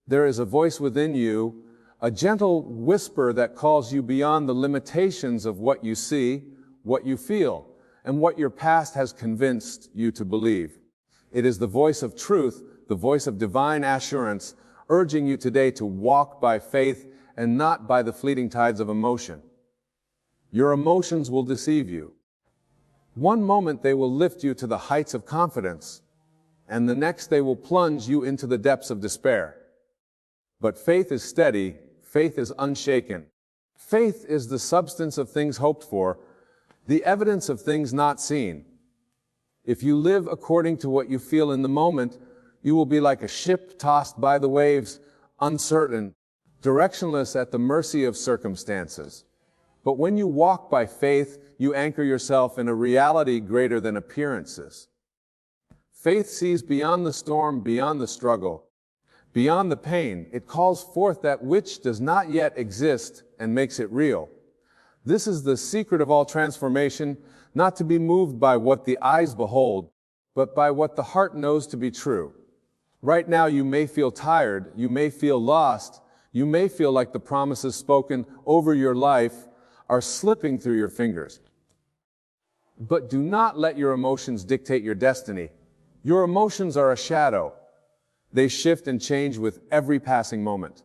There is a voice within you, a gentle whisper that calls you beyond the limitations of what you see, what you feel, and what your past has convinced you to believe. It is the voice of truth, the voice of divine assurance, urging you today to walk by faith and not by the fleeting tides of emotion. Your emotions will deceive you. One moment they will lift you to the heights of confidence, and the next they will plunge you into the depths of despair. But faith is steady, faith is unshaken. Faith is the substance of things hoped for, the evidence of things not seen. If you live according to what you feel in the moment, you will be like a ship tossed by the waves, uncertain, directionless at the mercy of circumstances. But when you walk by faith, you anchor yourself in a reality greater than appearances. Faith sees beyond the storm, beyond the struggle, beyond the pain. It calls forth that which does not yet exist and makes it real. This is the secret of all transformation, not to be moved by what the eyes behold, but by what the heart knows to be true. Right now you may feel tired, you may feel lost, you may feel like the promises spoken over your life are slipping through your fingers. But do not let your emotions dictate your destiny. Your emotions are a shadow. They shift and change with every passing moment.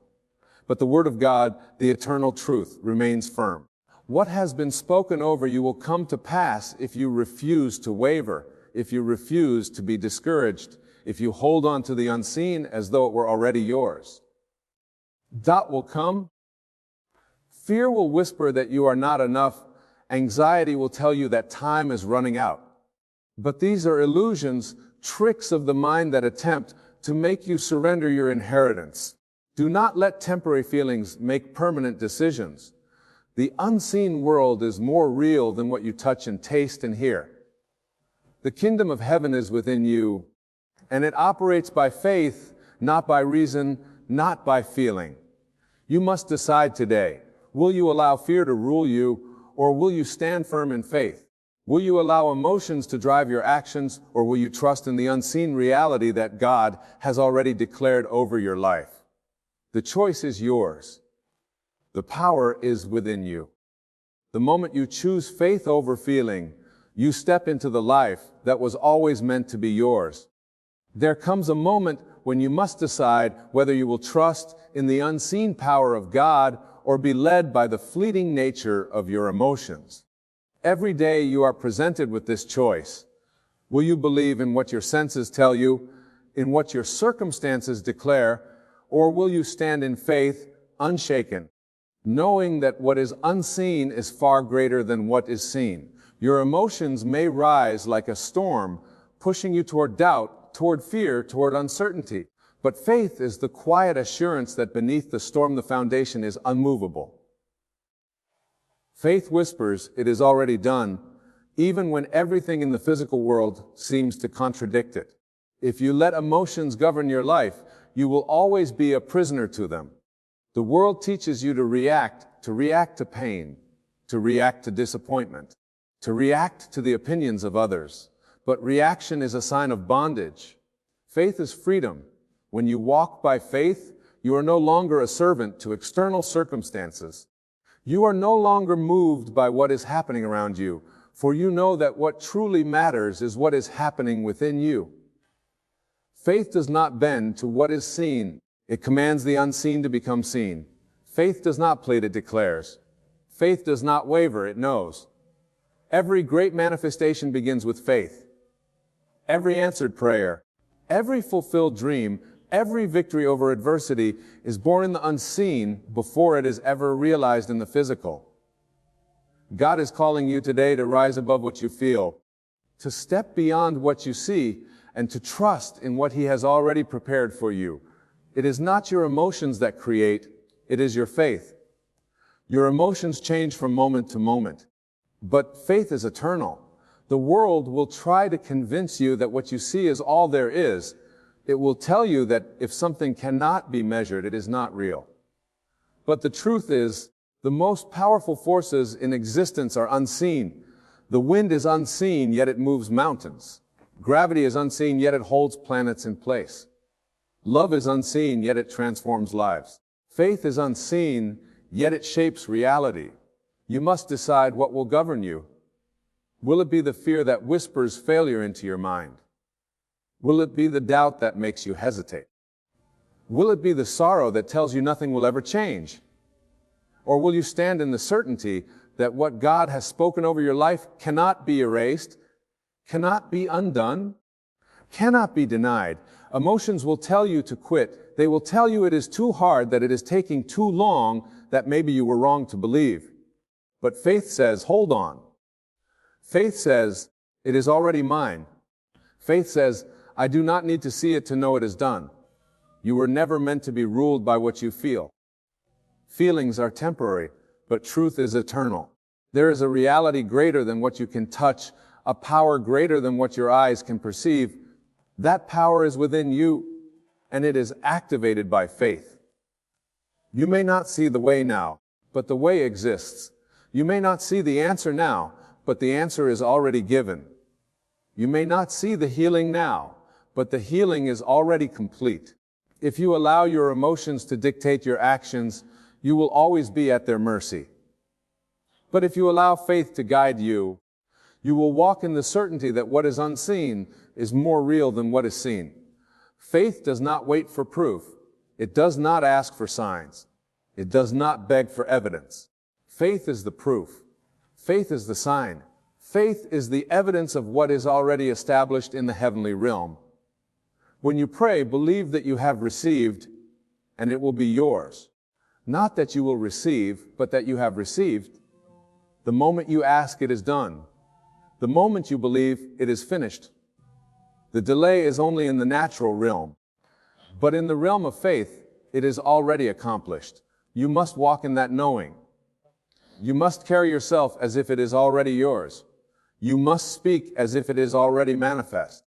But the Word of God, the eternal truth, remains firm. What has been spoken over you will come to pass if you refuse to waver, if you refuse to be discouraged, if you hold on to the unseen as though it were already yours. Doubt will come. Fear will whisper that you are not enough. Anxiety will tell you that time is running out. But these are illusions, tricks of the mind that attempt to make you surrender your inheritance. Do not let temporary feelings make permanent decisions. The unseen world is more real than what you touch and taste and hear. The kingdom of heaven is within you, and it operates by faith, not by reason, not by feeling. You must decide today, will you allow fear to rule you, or will you stand firm in faith? Will you allow emotions to drive your actions, or will you trust in the unseen reality that God has already declared over your life? The choice is yours. The power is within you. The moment you choose faith over feeling, you step into the life that was always meant to be yours. There comes a moment when you must decide whether you will trust in the unseen power of God or be led by the fleeting nature of your emotions. Every day you are presented with this choice. Will you believe in what your senses tell you, in what your circumstances declare, or will you stand in faith, unshaken, knowing that what is unseen is far greater than what is seen? Your emotions may rise like a storm, pushing you toward doubt, toward fear, toward uncertainty. But faith is the quiet assurance that beneath the storm the foundation is unmovable. Faith whispers, "It is already done," even when everything in the physical world seems to contradict it. If you let emotions govern your life, you will always be a prisoner to them. The world teaches you to react to pain, to react to disappointment, to react to the opinions of others. But reaction is a sign of bondage. Faith is freedom. When you walk by faith, you are no longer a servant to external circumstances. You are no longer moved by what is happening around you, for you know that what truly matters is what is happening within you. Faith does not bend to what is seen. It commands the unseen to become seen. Faith does not plead, it declares. Faith does not waver, it knows. Every great manifestation begins with faith. Every answered prayer, every fulfilled dream, every victory over adversity is born in the unseen before it is ever realized in the physical. God is calling you today to rise above what you feel, to step beyond what you see, and to trust in what He has already prepared for you. It is not your emotions that create, it is your faith. Your emotions change from moment to moment, but faith is eternal. The world will try to convince you that what you see is all there is. It will tell you that if something cannot be measured, it is not real. But the truth is, the most powerful forces in existence are unseen. The wind is unseen, yet it moves mountains. Gravity is unseen, yet it holds planets in place. Love is unseen, yet it transforms lives. Faith is unseen, yet it shapes reality. You must decide what will govern you. Will it be the fear that whispers failure into your mind? Will it be the doubt that makes you hesitate? Will it be the sorrow that tells you nothing will ever change? Or will you stand in the certainty that what God has spoken over your life cannot be erased, cannot be undone, cannot be denied? Emotions will tell you to quit. They will tell you it is too hard, that it is taking too long, that maybe you were wrong to believe. But faith says, hold on. Faith says, it is already mine. Faith says, I do not need to see it to know it is done. You were never meant to be ruled by what you feel. Feelings are temporary, but truth is eternal. There is a reality greater than what you can touch, a power greater than what your eyes can perceive. That power is within you, and it is activated by faith. You may not see the way now, but the way exists. You may not see the answer now, but the answer is already given. You may not see the healing now, but the healing is already complete. If you allow your emotions to dictate your actions, you will always be at their mercy. But if you allow faith to guide you, you will walk in the certainty that what is unseen is more real than what is seen. Faith does not wait for proof. It does not ask for signs. It does not beg for evidence. Faith is the proof. Faith is the sign. Faith is the evidence of what is already established in the heavenly realm. When you pray, believe that you have received, and it will be yours. Not that you will receive, but that you have received. The moment you ask, it is done. The moment you believe, it is finished. The delay is only in the natural realm. But in the realm of faith, it is already accomplished. You must walk in that knowing. You must carry yourself as if it is already yours. You must speak as if it is already manifest.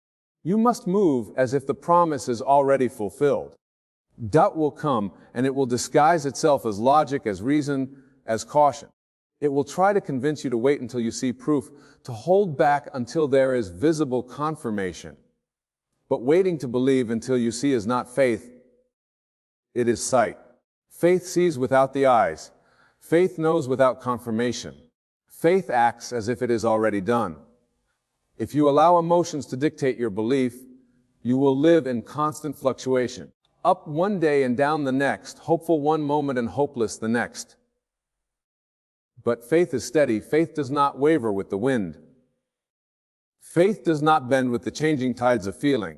You must move as if the promise is already fulfilled. Doubt will come, and it will disguise itself as logic, as reason, as caution. It will try to convince you to wait until you see proof, to hold back until there is visible confirmation. But waiting to believe until you see is not faith, it is sight. Faith sees without the eyes. Faith knows without confirmation. Faith acts as if it is already done. If you allow emotions to dictate your belief, you will live in constant fluctuation. Up one day and down the next, hopeful one moment and hopeless the next. But faith is steady. Faith does not waver with the wind. Faith does not bend with the changing tides of feeling.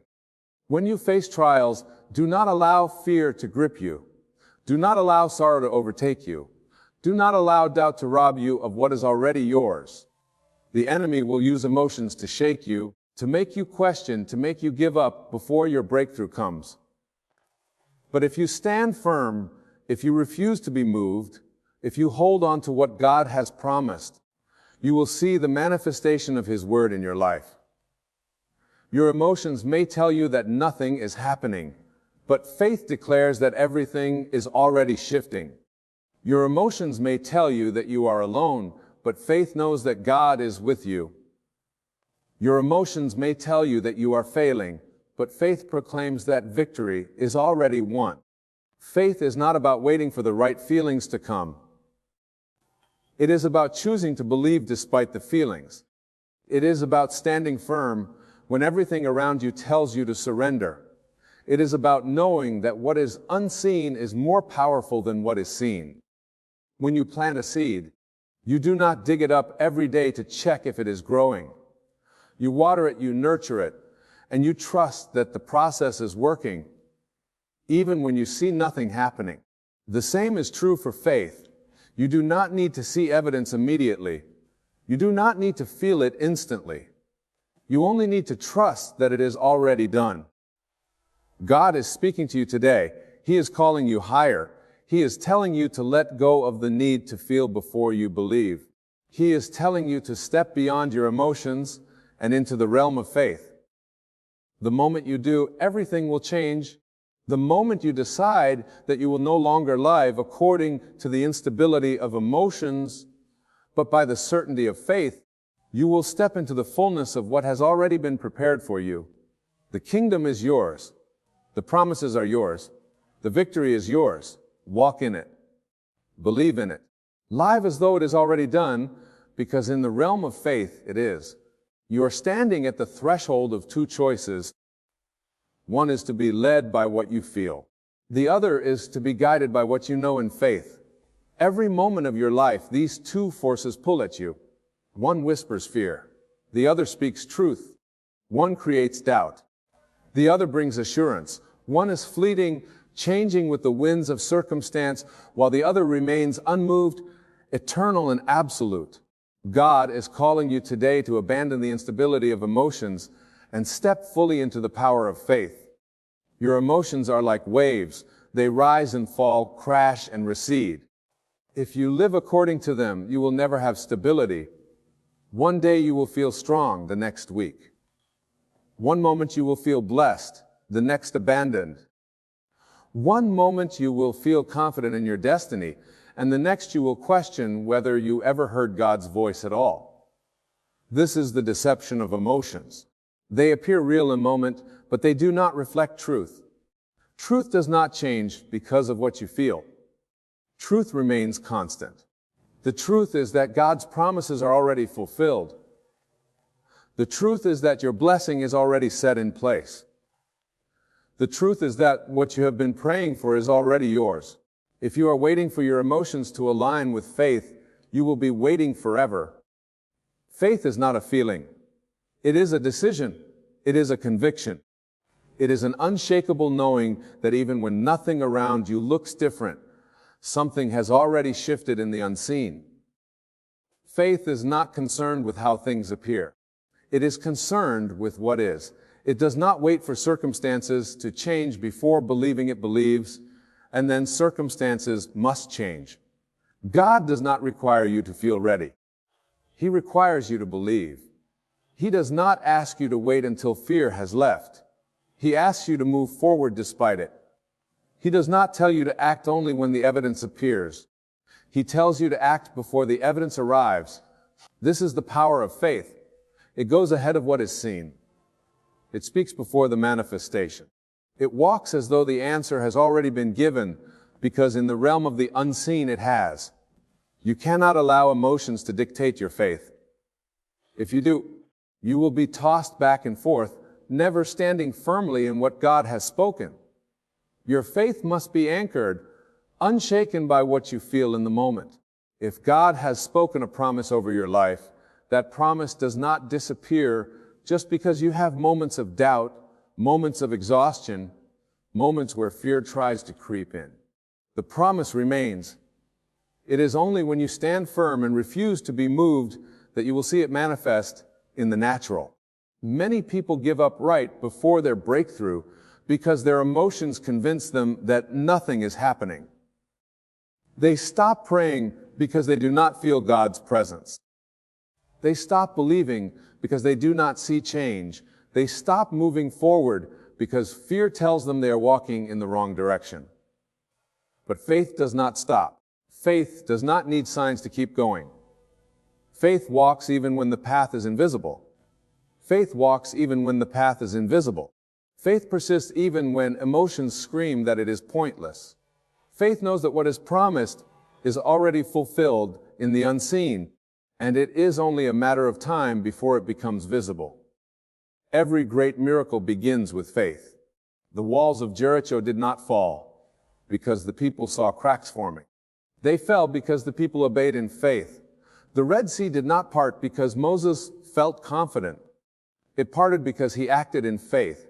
When you face trials, do not allow fear to grip you. Do not allow sorrow to overtake you. Do not allow doubt to rob you of what is already yours. The enemy will use emotions to shake you, to make you question, to make you give up before your breakthrough comes. But if you stand firm, if you refuse to be moved, if you hold on to what God has promised, you will see the manifestation of His word in your life. Your emotions may tell you that nothing is happening, but faith declares that everything is already shifting. Your emotions may tell you that you are alone, but faith knows that God is with you. Your emotions may tell you that you are failing, but faith proclaims that victory is already won. Faith is not about waiting for the right feelings to come. It is about choosing to believe despite the feelings. It is about standing firm when everything around you tells you to surrender. It is about knowing that what is unseen is more powerful than what is seen. When you plant a seed, you do not dig it up every day to check if it is growing. You water it, you nurture it, and you trust that the process is working, even when you see nothing happening. The same is true for faith. You do not need to see evidence immediately. You do not need to feel it instantly. You only need to trust that it is already done. God is speaking to you today. He is calling you higher. He is telling you to let go of the need to feel before you believe. He is telling you to step beyond your emotions and into the realm of faith. The moment you do, everything will change. The moment you decide that you will no longer live according to the instability of emotions, but by the certainty of faith, you will step into the fullness of what has already been prepared for you. The kingdom is yours. The promises are yours. The victory is yours. Walk in it. Believe in it. Live as though it is already done, because in the realm of faith it is. You are standing at the threshold of two choices. One is to be led by what you feel. The other is to be guided by what you know in faith. Every moment of your life, these two forces pull at you. One whispers fear. The other speaks truth. One creates doubt. The other brings assurance. One is fleeting, changing with the winds of circumstance, while the other remains unmoved, eternal and absolute. God is calling you today to abandon the instability of emotions and step fully into the power of faith. Your emotions are like waves. They rise and fall, crash and recede. If you live according to them, you will never have stability. One day you will feel strong, the next weak. One moment you will feel blessed, the next abandoned. One moment you will feel confident in your destiny, and the next you will question whether you ever heard God's voice at all. This is the deception of emotions. They appear real in a moment, but they do not reflect truth. Truth does not change because of what you feel. Truth remains constant. The truth is that God's promises are already fulfilled. The truth is that your blessing is already set in place. The truth is that what you have been praying for is already yours. If you are waiting for your emotions to align with faith, you will be waiting forever. Faith is not a feeling. It is a decision. It is a conviction. It is an unshakable knowing that even when nothing around you looks different, something has already shifted in the unseen. Faith is not concerned with how things appear. It is concerned with what is. It does not wait for circumstances to change before believing it believes, and then circumstances must change. God does not require you to feel ready. He requires you to believe. He does not ask you to wait until fear has left. He asks you to move forward despite it. He does not tell you to act only when the evidence appears. He tells you to act before the evidence arrives. This is the power of faith. It goes ahead of what is seen. It speaks before the manifestation. It walks as though the answer has already been given, because in the realm of the unseen it has. You cannot allow emotions to dictate your faith. If you do, you will be tossed back and forth, never standing firmly in what God has spoken. Your faith must be anchored, unshaken by what you feel in the moment. If God has spoken a promise over your life, that promise does not disappear just because you have moments of doubt, moments of exhaustion, moments where fear tries to creep in. The promise remains. It is only when you stand firm and refuse to be moved that you will see it manifest in the natural. Many people give up right before their breakthrough because their emotions convince them that nothing is happening. They stop praying because they do not feel God's presence. They stop believing because they do not see change. They stop moving forward because fear tells them they are walking in the wrong direction. But faith does not stop. Faith does not need signs to keep going. Faith walks even when the path is invisible. Faith walks even when the path is invisible. Faith persists even when emotions scream that it is pointless. Faith knows that what is promised is already fulfilled in the unseen, and it is only a matter of time before it becomes visible. Every great miracle begins with faith. The walls of Jericho did not fall because the people saw cracks forming. They fell because the people obeyed in faith. The Red Sea did not part because Moses felt confident. It parted because he acted in faith.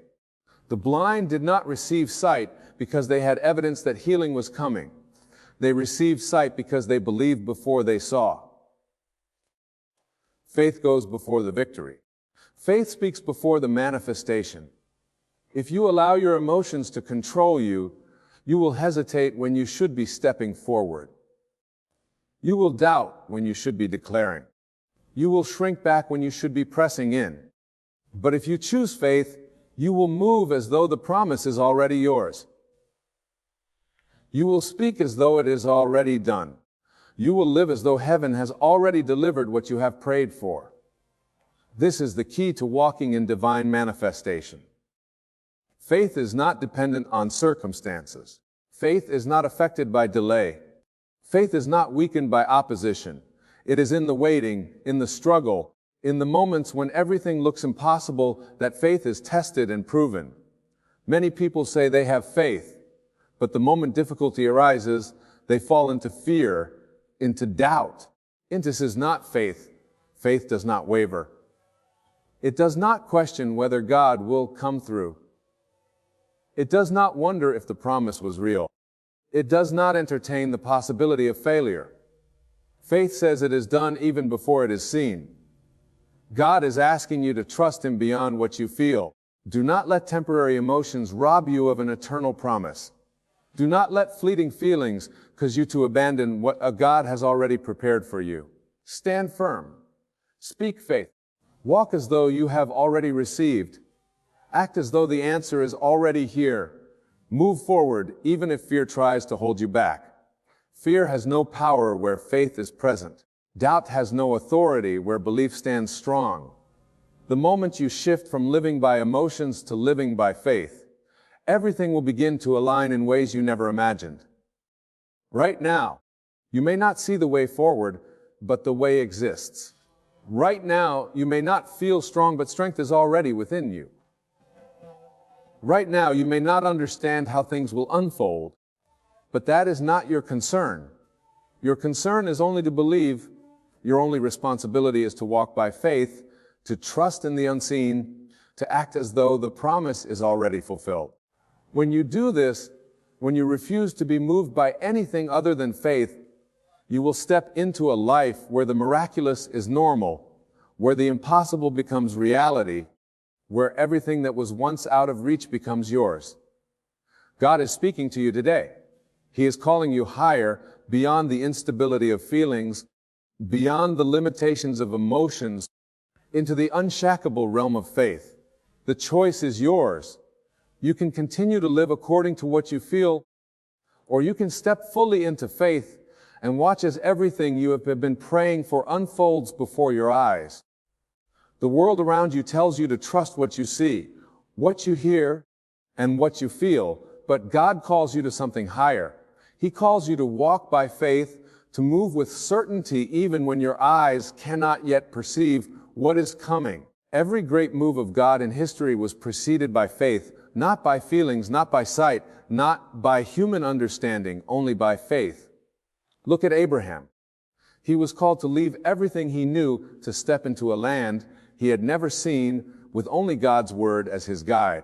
The blind did not receive sight because they had evidence that healing was coming. They received sight because they believed before they saw. Faith goes before the victory. Faith speaks before the manifestation. If you allow your emotions to control you, you will hesitate when you should be stepping forward. You will doubt when you should be declaring. You will shrink back when you should be pressing in. But if you choose faith, you will move as though the promise is already yours. You will speak as though it is already done. You will live as though heaven has already delivered what you have prayed for. This is the key to walking in divine manifestation. Faith is not dependent on circumstances. Faith is not affected by delay. Faith is not weakened by opposition. It is in the waiting, in the struggle, in the moments when everything looks impossible that faith is tested and proven. Many people say they have faith, but the moment difficulty arises, they fall into fear, into doubt. This is not faith. Faith does not waver. It does not question whether God will come through. It does not wonder if the promise was real. It does not entertain the possibility of failure. Faith says it is done even before it is seen. God is asking you to trust Him beyond what you feel. Do not let temporary emotions rob you of an eternal promise. Do not let fleeting feelings cause you to abandon what a God has already prepared for you. Stand firm. Speak faith. Walk as though you have already received. Act as though the answer is already here. Move forward, even if fear tries to hold you back. Fear has no power where faith is present. Doubt has no authority where belief stands strong. The moment you shift from living by emotions to living by faith, everything will begin to align in ways you never imagined. Right now, you may not see the way forward, but the way exists. Right now, you may not feel strong, but strength is already within you. Right now, you may not understand how things will unfold, but that is not your concern. Your concern is only to believe. Your only responsibility is to walk by faith, to trust in the unseen, to act as though the promise is already fulfilled. When you do this, when you refuse to be moved by anything other than faith, you will step into a life where the miraculous is normal, where the impossible becomes reality, where everything that was once out of reach becomes yours. God is speaking to you today. He is calling you higher, beyond the instability of feelings, beyond the limitations of emotions, into the unshakable realm of faith. The choice is yours. You can continue to live according to what you feel, or you can step fully into faith and watch as everything you have been praying for unfolds before your eyes. The world around you tells you to trust what you see, what you hear, and what you feel, but God calls you to something higher. He calls you to walk by faith, to move with certainty even when your eyes cannot yet perceive what is coming. Every great move of God in history was preceded by faith, not by feelings, not by sight, not by human understanding, only by faith. Look at Abraham. He was called to leave everything he knew to step into a land he had never seen, with only God's word as his guide.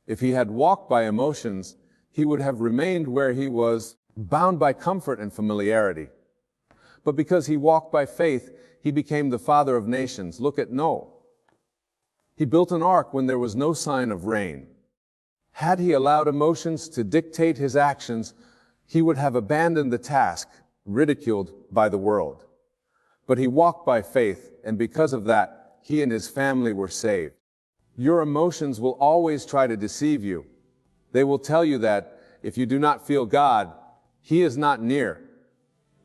If he had walked by emotions, he would have remained where he was, bound by comfort and familiarity. But because he walked by faith, he became the father of nations. Look at Noah. He built an ark when there was no sign of rain. Had he allowed emotions to dictate his actions, he would have abandoned the task, ridiculed by the world. But he walked by faith, and because of that, he and his family were saved. Your emotions will always try to deceive you. They will tell you that if you do not feel God, He is not near.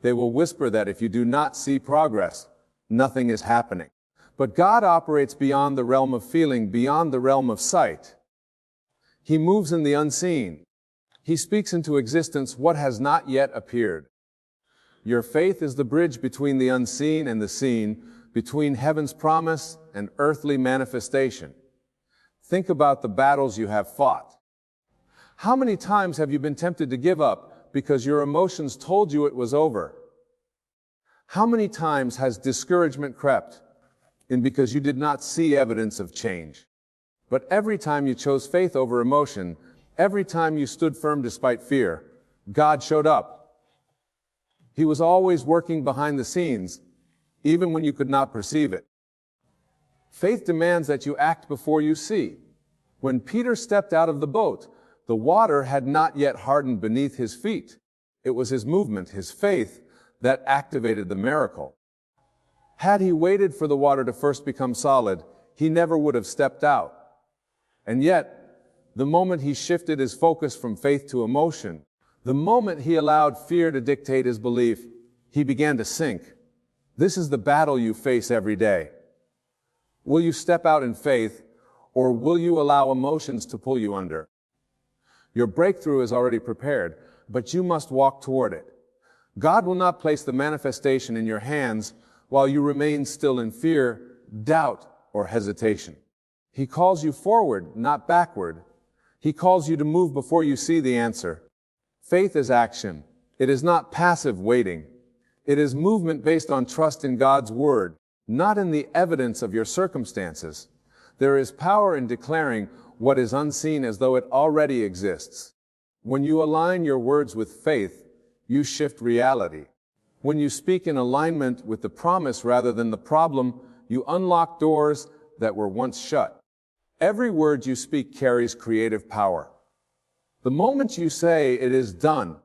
They will whisper that if you do not see progress, nothing is happening. But God operates beyond the realm of feeling, beyond the realm of sight. He moves in the unseen. He speaks into existence what has not yet appeared. Your faith is the bridge between the unseen and the seen, between heaven's promise and earthly manifestation. Think about the battles you have fought. How many times have you been tempted to give up because your emotions told you it was over? How many times has discouragement crept in because you did not see evidence of change? But every time you chose faith over emotion, every time you stood firm despite fear, God showed up. He was always working behind the scenes, even when you could not perceive it. Faith demands that you act before you see. When Peter stepped out of the boat, the water had not yet hardened beneath his feet. It was his movement, his faith, that activated the miracle. Had he waited for the water to first become solid, he never would have stepped out. And yet, the moment he shifted his focus from faith to emotion, the moment he allowed fear to dictate his belief, he began to sink. This is the battle you face every day. Will you step out in faith, Or will you allow emotions to pull you under? Your breakthrough is already prepared, but you must walk toward it. God will not place the manifestation in your hands while you remain still in fear, doubt, or hesitation. He calls you forward, not backward. He calls you to move before you see the answer. Faith is action. It is not passive waiting. It is movement based on trust in God's word, not in the evidence of your circumstances. There is power in declaring what is unseen as though it already exists. When you align your words with faith, you shift reality. When you speak in alignment with the promise rather than the problem, you unlock doors that were once shut. Every word you speak carries creative power. The moment you say it is done,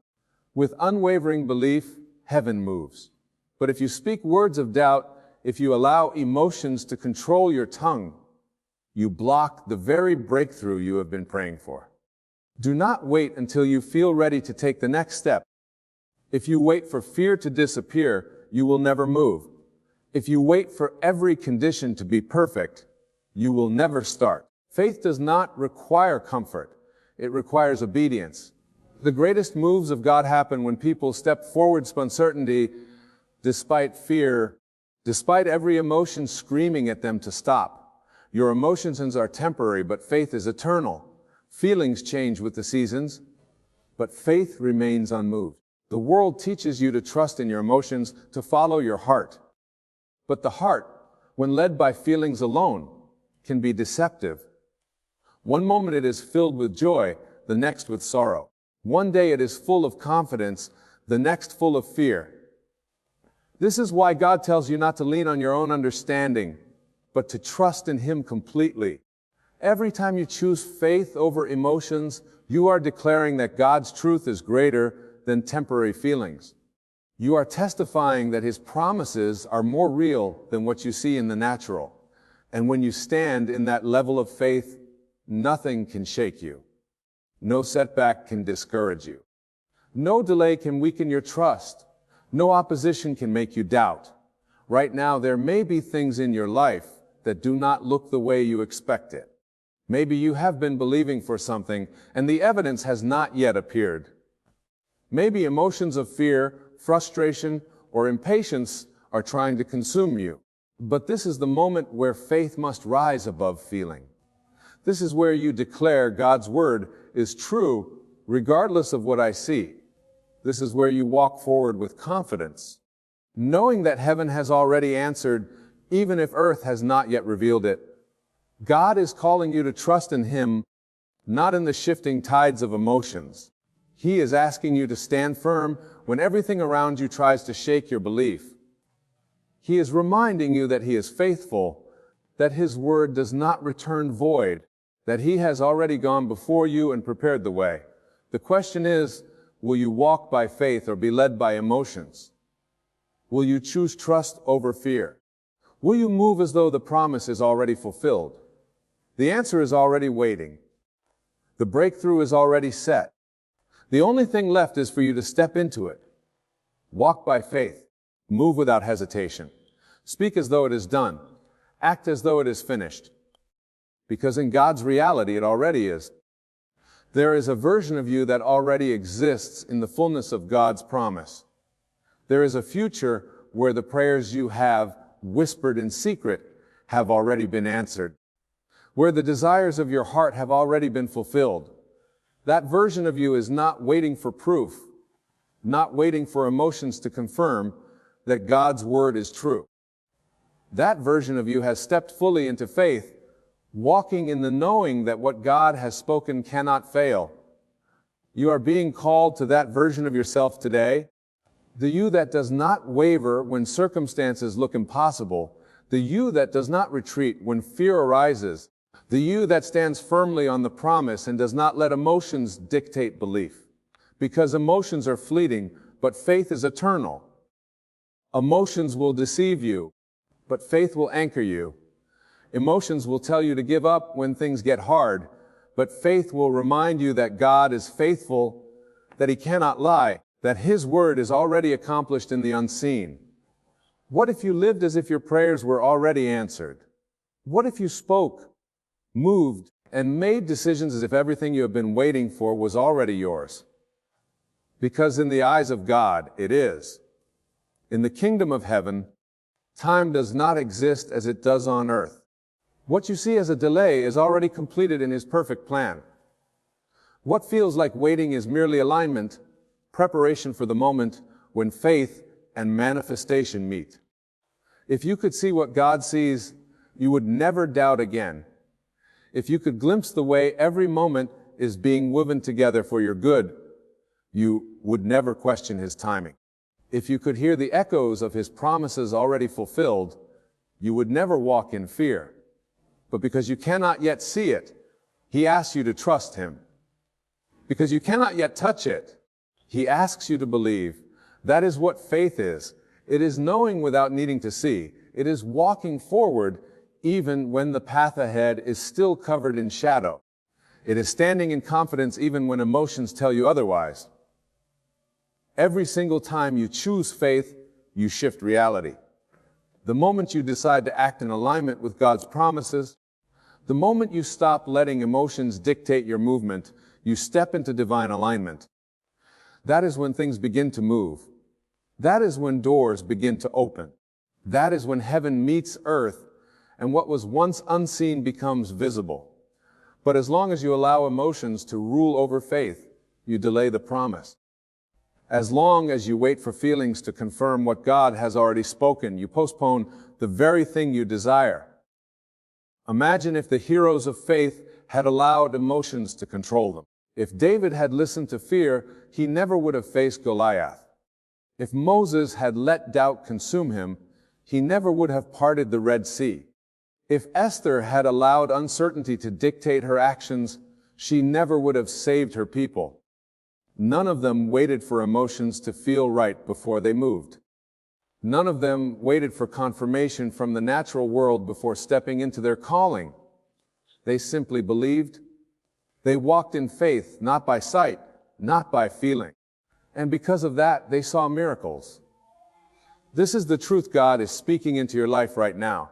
with unwavering belief, heaven moves. But if you speak words of doubt, if you allow emotions to control your tongue, you block the very breakthrough you have been praying for. Do not wait until you feel ready to take the next step. If you wait for fear to disappear, you will never move. If you wait for every condition to be perfect, you will never start. Faith does not require comfort. It requires obedience. The greatest moves of God happen when people step forward with uncertainty, despite fear, despite every emotion screaming at them to stop. Your emotions are temporary, but faith is eternal. Feelings change with the seasons, but faith remains unmoved. The world teaches you to trust in your emotions, to follow your heart. But the heart, when led by feelings alone, can be deceptive. One moment it is filled with joy, the next with sorrow. One day it is full of confidence, the next full of fear. This is why God tells you not to lean on your own understanding, but to trust in Him completely. Every time you choose faith over emotions, you are declaring that God's truth is greater than temporary feelings. You are testifying that His promises are more real than what you see in the natural. And when you stand in that level of faith, nothing can shake you. No setback can discourage you. No delay can weaken your trust. No opposition can make you doubt. Right now, there may be things in your life that do not look the way you expect it. Maybe you have been believing for something and the evidence has not yet appeared. Maybe emotions of fear, frustration, or impatience are trying to consume you. But this is the moment where faith must rise above feeling. This is where you declare God's word is true regardless of what I see. This is where you walk forward with confidence, knowing that heaven has already answered, even if earth has not yet revealed it. God is calling you to trust in Him, not in the shifting tides of emotions. He is asking you to stand firm when everything around you tries to shake your belief. He is reminding you that He is faithful, that His word does not return void, that He has already gone before you and prepared the way. The question is, will you walk by faith or be led by emotions? Will you choose trust over fear? Will you move as though the promise is already fulfilled? The answer is already waiting. The breakthrough is already set. The only thing left is for you to step into it. Walk by faith. Move without hesitation. Speak as though it is done. Act as though it is finished. Because in God's reality, it already is. There is a version of you that already exists in the fullness of God's promise. There is a future where the prayers you have whispered in secret have already been answered, where the desires of your heart have already been fulfilled. That version of you is not waiting for proof, not waiting for emotions to confirm that God's word is true. That version of you has stepped fully into faith, walking in the knowing that what God has spoken cannot fail. You are being called to that version of yourself today, the you that does not waver when circumstances look impossible, the you that does not retreat when fear arises, the you that stands firmly on the promise and does not let emotions dictate belief. Because emotions are fleeting, but faith is eternal. Emotions will deceive you, but faith will anchor you. Emotions will tell you to give up when things get hard, but faith will remind you that God is faithful, that He cannot lie, that His word is already accomplished in the unseen. What if you lived as if your prayers were already answered? What if you spoke moved, and made decisions as if everything you have been waiting for was already yours. Because in the eyes of God, it is. In the kingdom of heaven, time does not exist as it does on earth. What you see as a delay is already completed in His perfect plan. What feels like waiting is merely alignment, preparation for the moment when faith and manifestation meet. If you could see what God sees, you would never doubt again. If you could glimpse the way every moment is being woven together for your good, you would never question His timing. If you could hear the echoes of His promises already fulfilled, you would never walk in fear. But because you cannot yet see it, He asks you to trust Him. Because you cannot yet touch it, He asks you to believe. That is what faith is. It is knowing without needing to see. It is walking forward even when the path ahead is still covered in shadow. It is standing in confidence even when emotions tell you otherwise. Every single time you choose faith, you shift reality. The moment you decide to act in alignment with God's promises, the moment you stop letting emotions dictate your movement, you step into divine alignment. That is when things begin to move. That is when doors begin to open. That is when heaven meets earth and what was once unseen becomes visible. But as long as you allow emotions to rule over faith, you delay the promise. As long as you wait for feelings to confirm what God has already spoken, you postpone the very thing you desire. Imagine if the heroes of faith had allowed emotions to control them. If David had listened to fear, he never would have faced Goliath. If Moses had let doubt consume him, he never would have parted the Red Sea. If Esther had allowed uncertainty to dictate her actions, she never would have saved her people. None of them waited for emotions to feel right before they moved. None of them waited for confirmation from the natural world before stepping into their calling. They simply believed. They walked in faith, not by sight, not by feeling. And because of that, they saw miracles. This is the truth God is speaking into your life right now.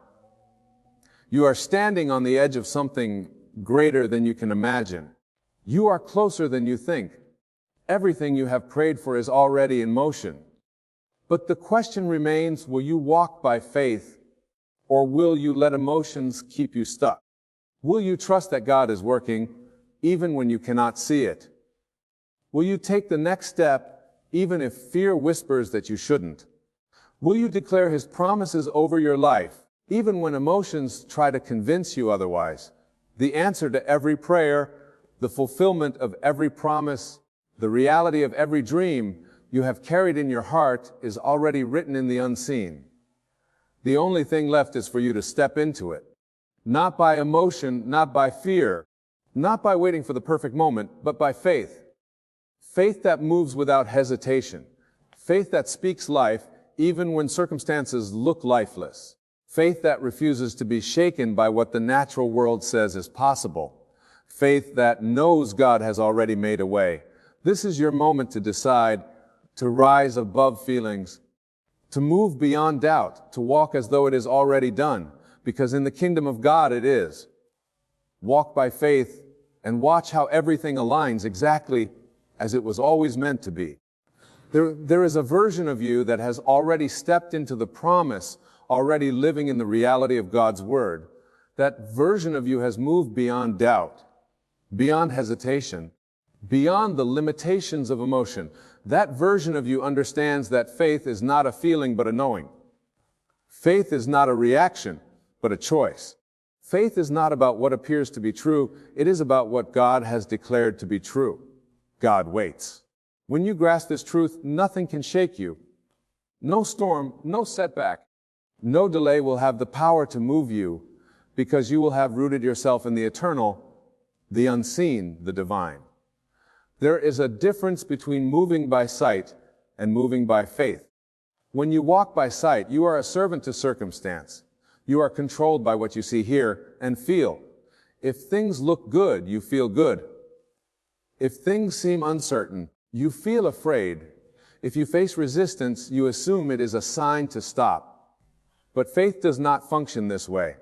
You are standing on the edge of something greater than you can imagine. You are closer than you think. Everything you have prayed for is already in motion. But the question remains, will you walk by faith, or will you let emotions keep you stuck? Will you trust that God is working, even when you cannot see it? Will you take the next step, even if fear whispers that you shouldn't? Will you declare His promises over your life, even when emotions try to convince you otherwise? The answer to every prayer, the fulfillment of every promise, the reality of every dream you have carried in your heart is already written in the unseen. The only thing left is for you to step into it. Not by emotion, not by fear, not by waiting for the perfect moment, but by faith. Faith that moves without hesitation. Faith that speaks life even when circumstances look lifeless. Faith that refuses to be shaken by what the natural world says is possible. Faith that knows God has already made a way. This is your moment to decide to rise above feelings, to move beyond doubt, to walk as though it is already done, because in the kingdom of God it is. Walk by faith and watch how everything aligns exactly as it was always meant to be. There is a version of you that has already stepped into the promise, already living in the reality of God's word. That version of you has moved beyond doubt, beyond hesitation, beyond the limitations of emotion. That version of you understands that faith is not a feeling but a knowing. Faith is not a reaction but a choice. Faith is not about what appears to be true. It is about what God has declared to be true. God waits. When you grasp this truth, nothing can shake you. No storm, no setback, no delay will have the power to move you, because you will have rooted yourself in the eternal, the unseen, the divine. There is a difference between moving by sight and moving by faith. When you walk by sight, you are a servant to circumstance. You are controlled by what you see, hear, and feel. If things look good, you feel good. If things seem uncertain, you feel afraid. If you face resistance, you assume it is a sign to stop. But faith does not function this way.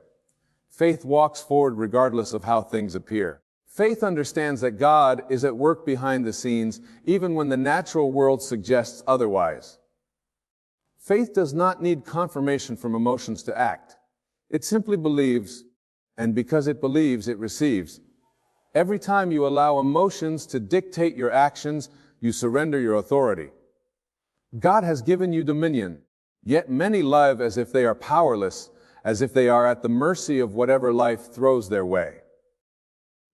Faith walks forward regardless of how things appear. Faith understands that God is at work behind the scenes, even when the natural world suggests otherwise. Faith does not need confirmation from emotions to act. It simply believes, and because it believes, it receives. Every time you allow emotions to dictate your actions, you surrender your authority. God has given you dominion, yet many live as if they are powerless, as if they are at the mercy of whatever life throws their way.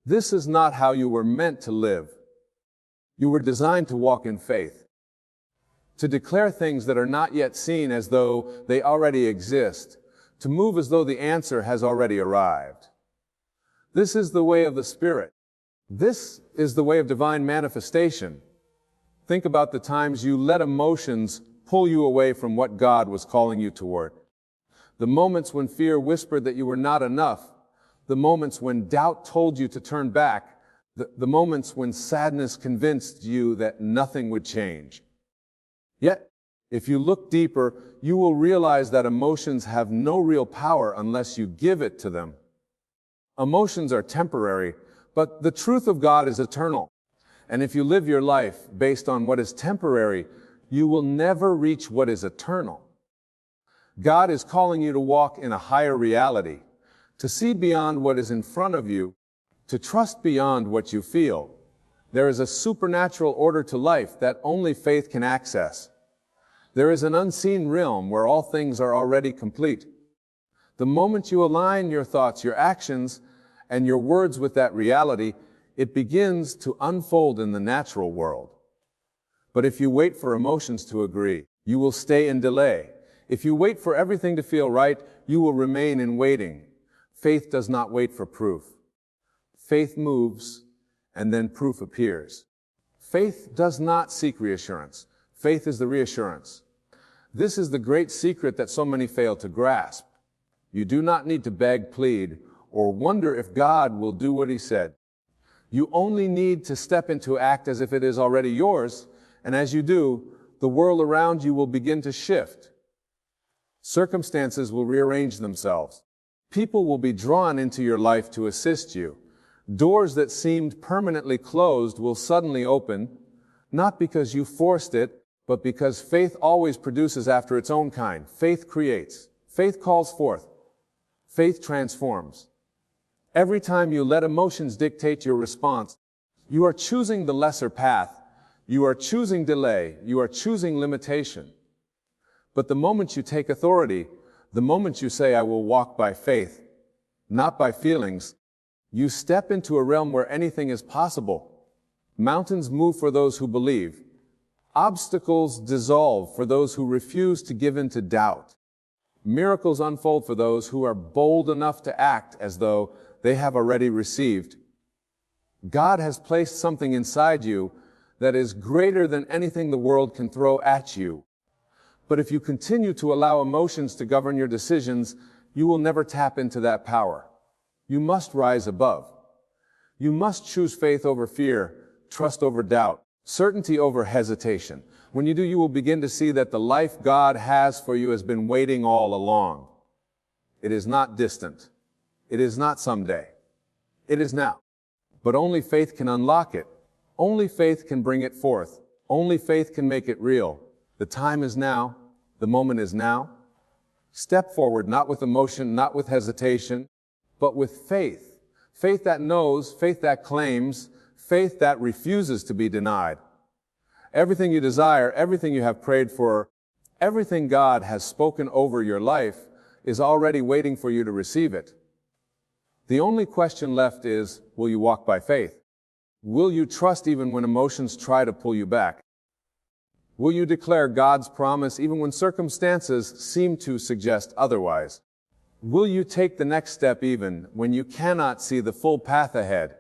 This is not how you were meant to live. You were designed to walk in faith, to declare things that are not yet seen as though they already exist, to move as though the answer has already arrived. This is the way of the Spirit. This is the way of divine manifestation. Think about the times you let emotions pull you away from what God was calling you toward. The moments when fear whispered that you were not enough. The moments when doubt told you to turn back. The moments when sadness convinced you that nothing would change. Yet, if you look deeper, you will realize that emotions have no real power unless you give it to them. Emotions are temporary, but the truth of God is eternal. And if you live your life based on what is temporary, you will never reach what is eternal. God is calling you to walk in a higher reality, to see beyond what is in front of you, to trust beyond what you feel. There is a supernatural order to life that only faith can access. There is an unseen realm where all things are already complete. The moment you align your thoughts, your actions, and your words with that reality, it begins to unfold in the natural world. But if you wait for emotions to agree, you will stay in delay. If you wait for everything to feel right, you will remain in waiting. Faith does not wait for proof. Faith moves, and then proof appears. Faith does not seek reassurance. Faith is the reassurance. This is the great secret that so many fail to grasp. You do not need to beg, plead, or wonder if God will do what He said. You only need to step into act as if it is already yours, and as you do, the world around you will begin to shift. Circumstances will rearrange themselves. People will be drawn into your life to assist you. Doors that seemed permanently closed will suddenly open, not because you forced it, but because faith always produces after its own kind. Faith creates. Faith calls forth. Faith transforms. Every time you let emotions dictate your response, you are choosing the lesser path. You are choosing delay. You are choosing limitation. But the moment you take authority, the moment you say, I will walk by faith, not by feelings, you step into a realm where anything is possible. Mountains move for those who believe. Obstacles dissolve for those who refuse to give in to doubt. Miracles unfold for those who are bold enough to act as though they have already received. God has placed something inside you that is greater than anything the world can throw at you. But if you continue to allow emotions to govern your decisions, you will never tap into that power. You must rise above. You must choose faith over fear, trust over doubt, certainty over hesitation. When you do, you will begin to see that the life God has for you has been waiting all along. It is not distant. It is not someday. It is now. But only faith can unlock it. Only faith can bring it forth. Only faith can make it real. The time is now. The moment is now. Step forward, not with emotion, not with hesitation, but with faith. Faith that knows, faith that claims, faith that refuses to be denied. Everything you desire, everything you have prayed for, everything God has spoken over your life is already waiting for you to receive it. The only question left is, will you walk by faith? Will you trust even when emotions try to pull you back? Will you declare God's promise even when circumstances seem to suggest otherwise? Will you take the next step even when you cannot see the full path ahead?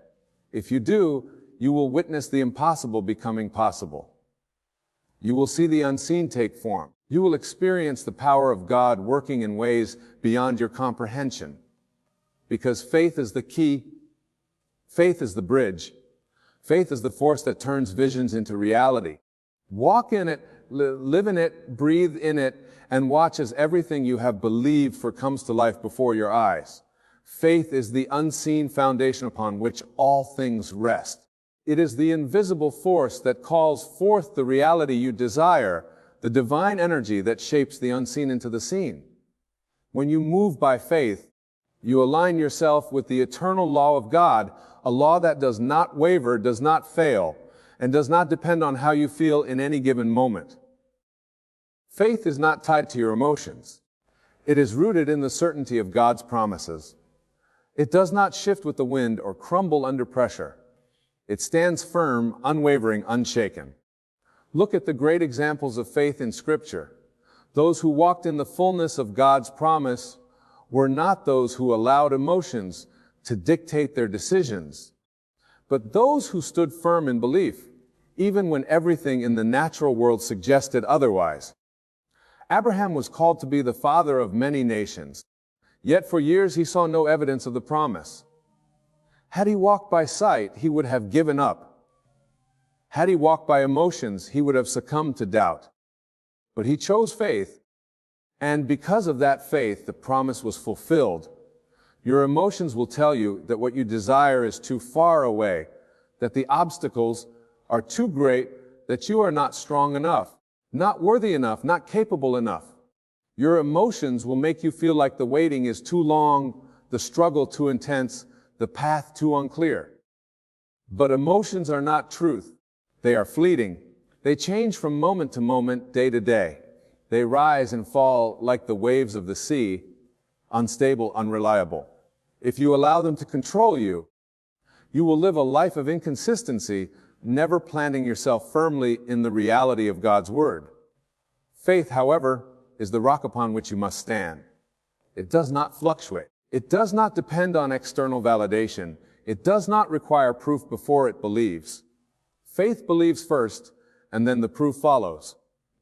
If you do, you will witness the impossible becoming possible. You will see the unseen take form. You will experience the power of God working in ways beyond your comprehension. Because faith is the key. Faith is the bridge. Faith is the force that turns visions into reality. Walk in it, live in it, breathe in it, and watch as everything you have believed for comes to life before your eyes. Faith is the unseen foundation upon which all things rest. It is the invisible force that calls forth the reality you desire, the divine energy that shapes the unseen into the seen. When you move by faith, you align yourself with the eternal law of God, a law that does not waver, does not fail, and does not depend on how you feel in any given moment. Faith is not tied to your emotions. It is rooted in the certainty of God's promises. It does not shift with the wind or crumble under pressure. It stands firm, unwavering, unshaken. Look at the great examples of faith in Scripture. Those who walked in the fullness of God's promise were not those who allowed emotions to dictate their decisions, but those who stood firm in belief, even when everything in the natural world suggested otherwise. Abraham was called to be the father of many nations, yet for years he saw no evidence of the promise. Had he walked by sight, he would have given up. Had he walked by emotions, he would have succumbed to doubt. But he chose faith, and because of that faith, the promise was fulfilled. Your emotions will tell you that what you desire is too far away, that the obstacles are too great, that you are not strong enough, not worthy enough, not capable enough. Your emotions will make you feel like the waiting is too long, the struggle too intense, the path too unclear. But emotions are not truth. They are fleeting. They change from moment to moment, day to day. They rise and fall like the waves of the sea, unstable, unreliable. If you allow them to control you, you will live a life of inconsistency, never planting yourself firmly in the reality of God's Word. Faith, however, is the rock upon which you must stand. It does not fluctuate. It does not depend on external validation. It does not require proof before it believes. Faith believes first, and then the proof follows.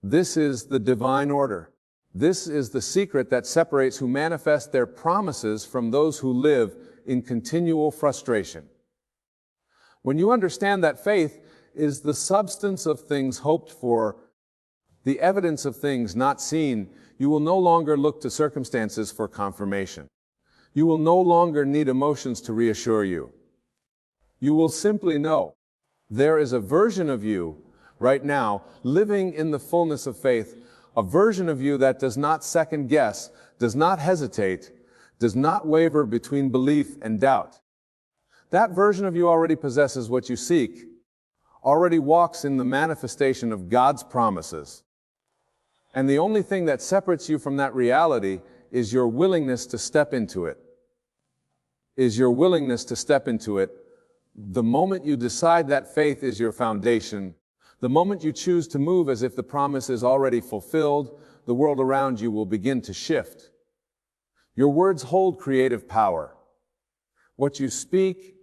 This is the divine order. This is the secret that separates who manifest their promises from those who live in continual frustration. When you understand that faith is the substance of things hoped for, the evidence of things not seen, you will no longer look to circumstances for confirmation. You will no longer need emotions to reassure you. You will simply know there is a version of you right now living in the fullness of faith, a version of you that does not second guess, does not hesitate, does not waver between belief and doubt. That version of you already possesses what you seek, already walks in the manifestation of God's promises. And the only thing that separates you from that reality is your willingness to step into it. The moment you decide that faith is your foundation, the moment you choose to move as if the promise is already fulfilled, the world around you will begin to shift. Your words hold creative power. What you speak,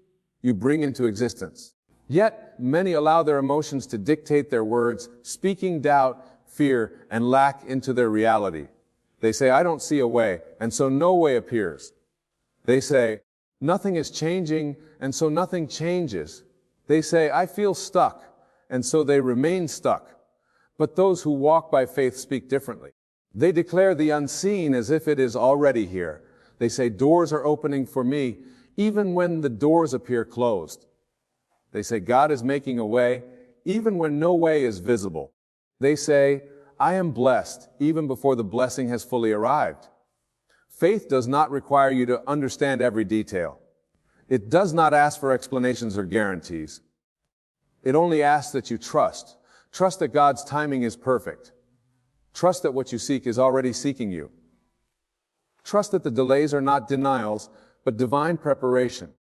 you bring into existence. Yet, many allow their emotions to dictate their words, speaking doubt, fear, and lack into their reality. They say, I don't see a way, and so no way appears. They say, nothing is changing, and so nothing changes. They say, I feel stuck, and so they remain stuck. But those who walk by faith speak differently. They declare the unseen as if it is already here. They say, doors are opening for me, even when the doors appear closed. They say, God is making a way, even when no way is visible. They say, I am blessed, even before the blessing has fully arrived. Faith does not require you to understand every detail. It does not ask for explanations or guarantees. It only asks that you trust. Trust that God's timing is perfect. Trust that what you seek is already seeking you. Trust that the delays are not denials, but divine preparation.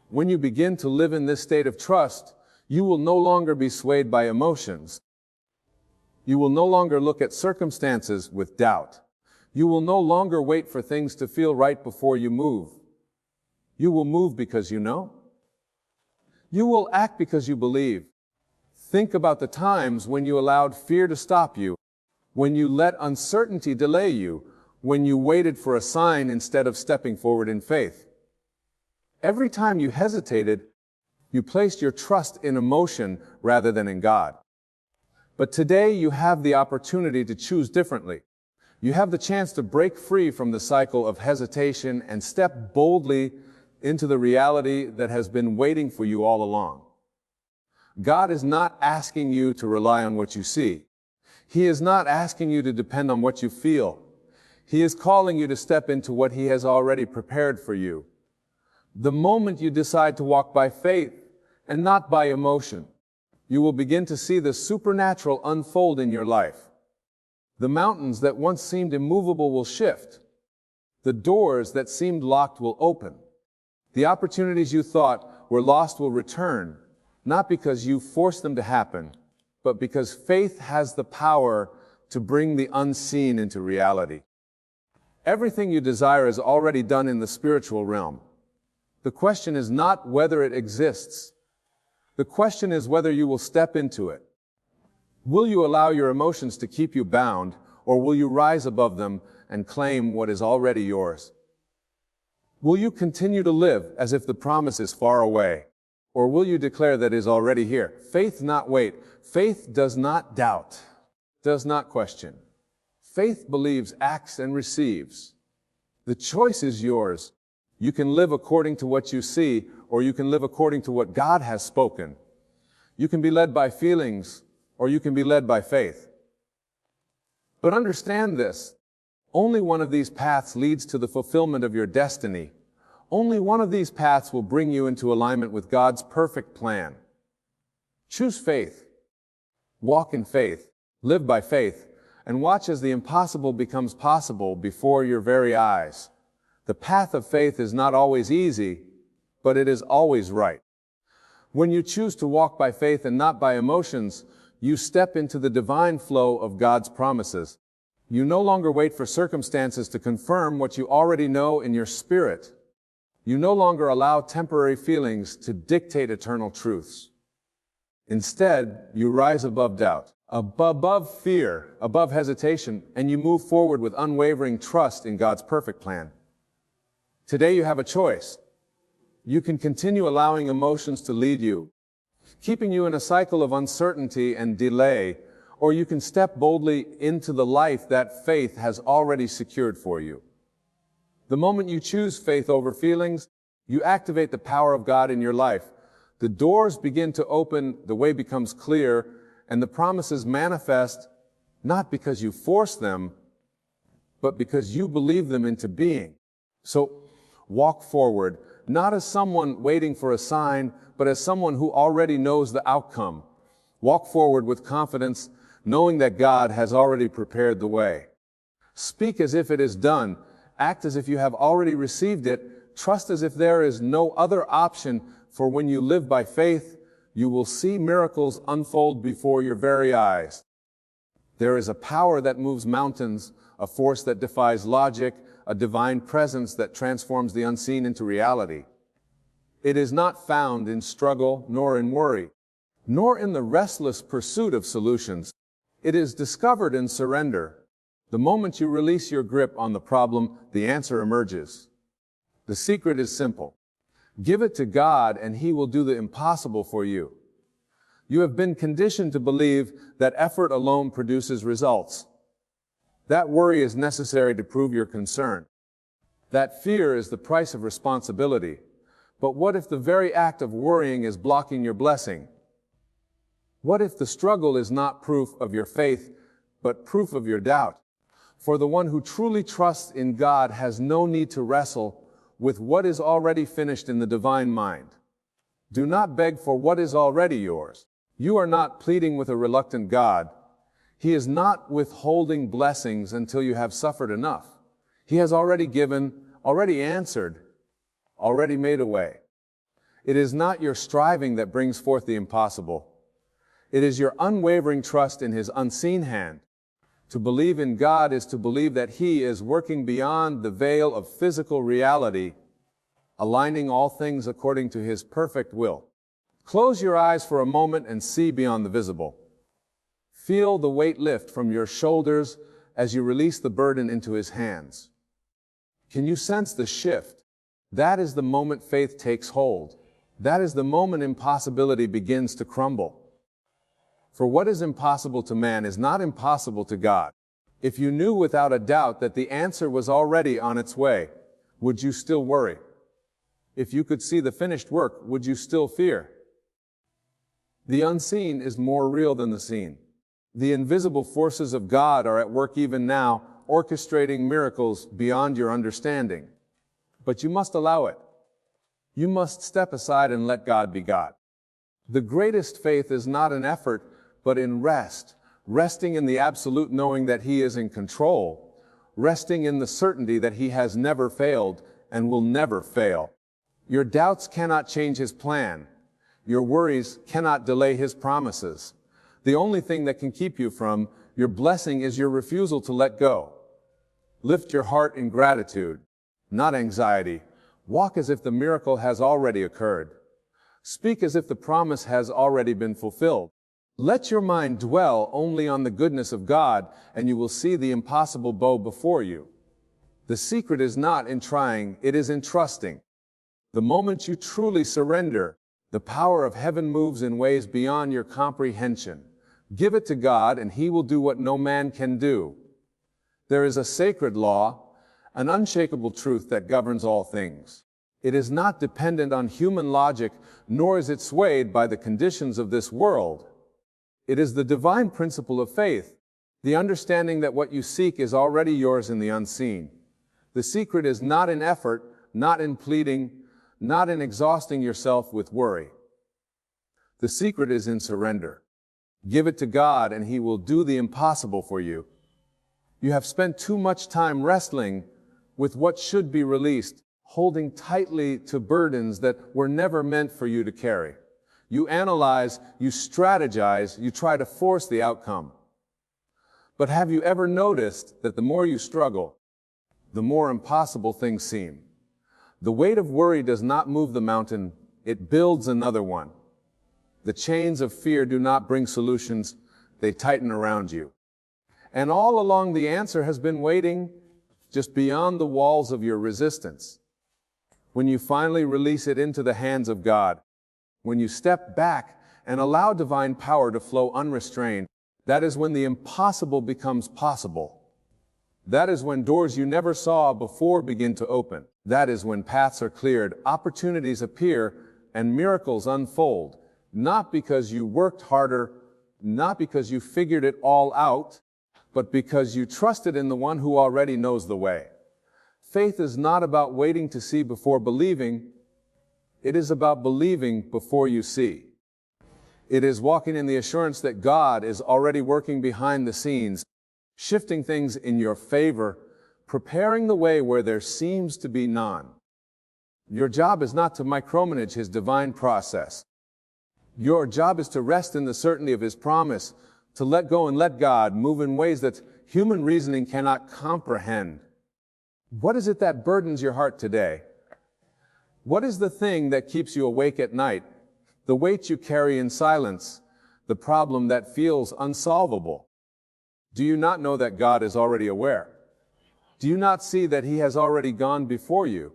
When you begin to live in this state of trust, you will no longer be swayed by emotions. You will no longer look at circumstances with doubt. You will no longer wait for things to feel right before you move. You will move because you know. You will act because you believe. Think about the times when you allowed fear to stop you, when you let uncertainty delay you, when you waited for a sign instead of stepping forward in faith. Every time you hesitated, you placed your trust in emotion rather than in God. But today you have the opportunity to choose differently. You have the chance to break free from the cycle of hesitation and step boldly into the reality that has been waiting for you all along. God is not asking you to rely on what you see. He is not asking you to depend on what you feel. He is calling you to step into what He has already prepared for you. The moment you decide to walk by faith and not by emotion, you will begin to see the supernatural unfold in your life. The mountains that once seemed immovable will shift. The doors that seemed locked will open. The opportunities you thought were lost will return, not because you forced them to happen, but because faith has the power to bring the unseen into reality. Everything you desire is already done in the spiritual realm. The question is not whether it exists. The question is whether you will step into it. Will you allow your emotions to keep you bound, or will you rise above them and claim what is already yours? Will you continue to live as if the promise is far away, or will you declare that it is already here? Faith not wait. Faith does not doubt, does not question. Faith believes, acts, and receives. The choice is yours. You can live according to what you see, or you can live according to what God has spoken. You can be led by feelings, or you can be led by faith. But understand this, only one of these paths leads to the fulfillment of your destiny. Only one of these paths will bring you into alignment with God's perfect plan. Choose faith. Walk in faith. Live by faith. And watch as the impossible becomes possible before your very eyes. The path of faith is not always easy, but it is always right. When you choose to walk by faith and not by emotions, you step into the divine flow of God's promises. You no longer wait for circumstances to confirm what you already know in your spirit. You no longer allow temporary feelings to dictate eternal truths. Instead, you rise above doubt, above fear, above hesitation, and you move forward with unwavering trust in God's perfect plan. Today you have a choice. You can continue allowing emotions to lead you, keeping you in a cycle of uncertainty and delay, or you can step boldly into the life that faith has already secured for you. The moment you choose faith over feelings, you activate the power of God in your life. The doors begin to open, the way becomes clear, and the promises manifest not because you force them, but because you believe them into being. So walk forward, not as someone waiting for a sign, but as someone who already knows the outcome. Walk forward with confidence, knowing that God has already prepared the way. Speak as if it is done. Act as if you have already received it. Trust as if there is no other option, for when you live by faith, you will see miracles unfold before your very eyes. There is a power that moves mountains, a force that defies logic, a divine presence that transforms the unseen into reality. It is not found in struggle, nor in worry, nor in the restless pursuit of solutions. It is discovered in surrender. The moment you release your grip on the problem, the answer emerges. The secret is simple. Give it to God and He will do the impossible for you. You have been conditioned to believe that effort alone produces results. That worry is necessary to prove your concern. That fear is the price of responsibility. But what if the very act of worrying is blocking your blessing? What if the struggle is not proof of your faith, but proof of your doubt? For the one who truly trusts in God has no need to wrestle with what is already finished in the divine mind. Do not beg for what is already yours. You are not pleading with a reluctant God. He is not withholding blessings until you have suffered enough. He has already given, already answered, already made a way. It is not your striving that brings forth the impossible. It is your unwavering trust in His unseen hand. To believe in God is to believe that He is working beyond the veil of physical reality, aligning all things according to His perfect will. Close your eyes for a moment and see beyond the visible. Feel the weight lift from your shoulders as you release the burden into His hands. Can you sense the shift? That is the moment faith takes hold. That is the moment impossibility begins to crumble. For what is impossible to man is not impossible to God. If you knew without a doubt that the answer was already on its way, would you still worry? If you could see the finished work, would you still fear? The unseen is more real than the seen. The invisible forces of God are at work even now, orchestrating miracles beyond your understanding. But you must allow it. You must step aside and let God be God. The greatest faith is not in effort, but in rest. Resting in the absolute knowing that He is in control. Resting in the certainty that He has never failed and will never fail. Your doubts cannot change His plan. Your worries cannot delay His promises. The only thing that can keep you from your blessing is your refusal to let go. Lift your heart in gratitude, not anxiety. Walk as if the miracle has already occurred. Speak as if the promise has already been fulfilled. Let your mind dwell only on the goodness of God, and you will see the impossible bow before you. The secret is not in trying, it is in trusting. The moment you truly surrender, the power of heaven moves in ways beyond your comprehension. Give it to God, and He will do what no man can do. There is a sacred law, an unshakable truth that governs all things. It is not dependent on human logic, nor is it swayed by the conditions of this world. It is the divine principle of faith, the understanding that what you seek is already yours in the unseen. The secret is not in effort, not in pleading, not in exhausting yourself with worry. The secret is in surrender. Give it to God, and He will do the impossible for you. You have spent too much time wrestling with what should be released, holding tightly to burdens that were never meant for you to carry. You analyze, you strategize, you try to force the outcome. But have you ever noticed that the more you struggle, the more impossible things seem? The weight of worry does not move the mountain, it builds another one. The chains of fear do not bring solutions, they tighten around you. And all along the answer has been waiting just beyond the walls of your resistance. When you finally release it into the hands of God, when you step back and allow divine power to flow unrestrained, that is when the impossible becomes possible. That is when doors you never saw before begin to open. That is when paths are cleared, opportunities appear, and miracles unfold. Not because you worked harder, not because you figured it all out, but because you trusted in the one who already knows the way. Faith is not about waiting to see before believing. It is about believing before you see. It is walking in the assurance that God is already working behind the scenes, shifting things in your favor, preparing the way where there seems to be none. Your job is not to micromanage His divine process. Your job is to rest in the certainty of His promise, to let go and let God move in ways that human reasoning cannot comprehend. What is it that burdens your heart today? What is the thing that keeps you awake at night? The weight you carry in silence, the problem that feels unsolvable. Do you not know that God is already aware? Do you not see that He has already gone before you?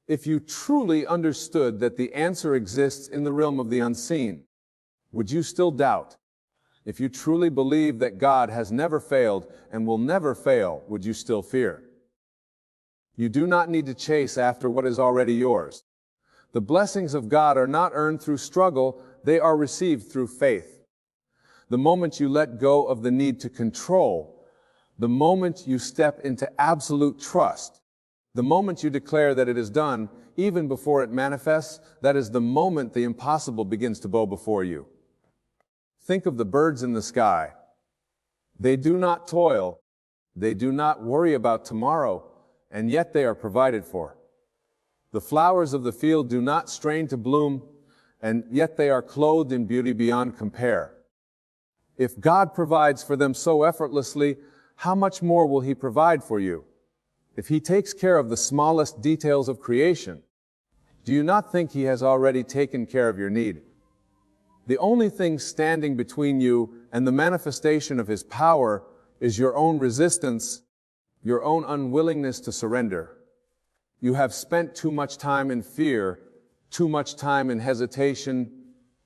If you truly understood that the answer exists in the realm of the unseen, would you still doubt? If you truly believe that God has never failed and will never fail, would you still fear? You do not need to chase after what is already yours. The blessings of God are not earned through struggle, they are received through faith. The moment you let go of the need to control, the moment you step into absolute trust, the moment you declare that it is done, even before it manifests, that is the moment the impossible begins to bow before you. Think of the birds in the sky. They do not toil, they do not worry about tomorrow, and yet they are provided for. The flowers of the field do not strain to bloom, and yet they are clothed in beauty beyond compare. If God provides for them so effortlessly, how much more will He provide for you? If He takes care of the smallest details of creation, do you not think He has already taken care of your need? The only thing standing between you and the manifestation of His power is your own resistance, your own unwillingness to surrender. You have spent too much time in fear, too much time in hesitation,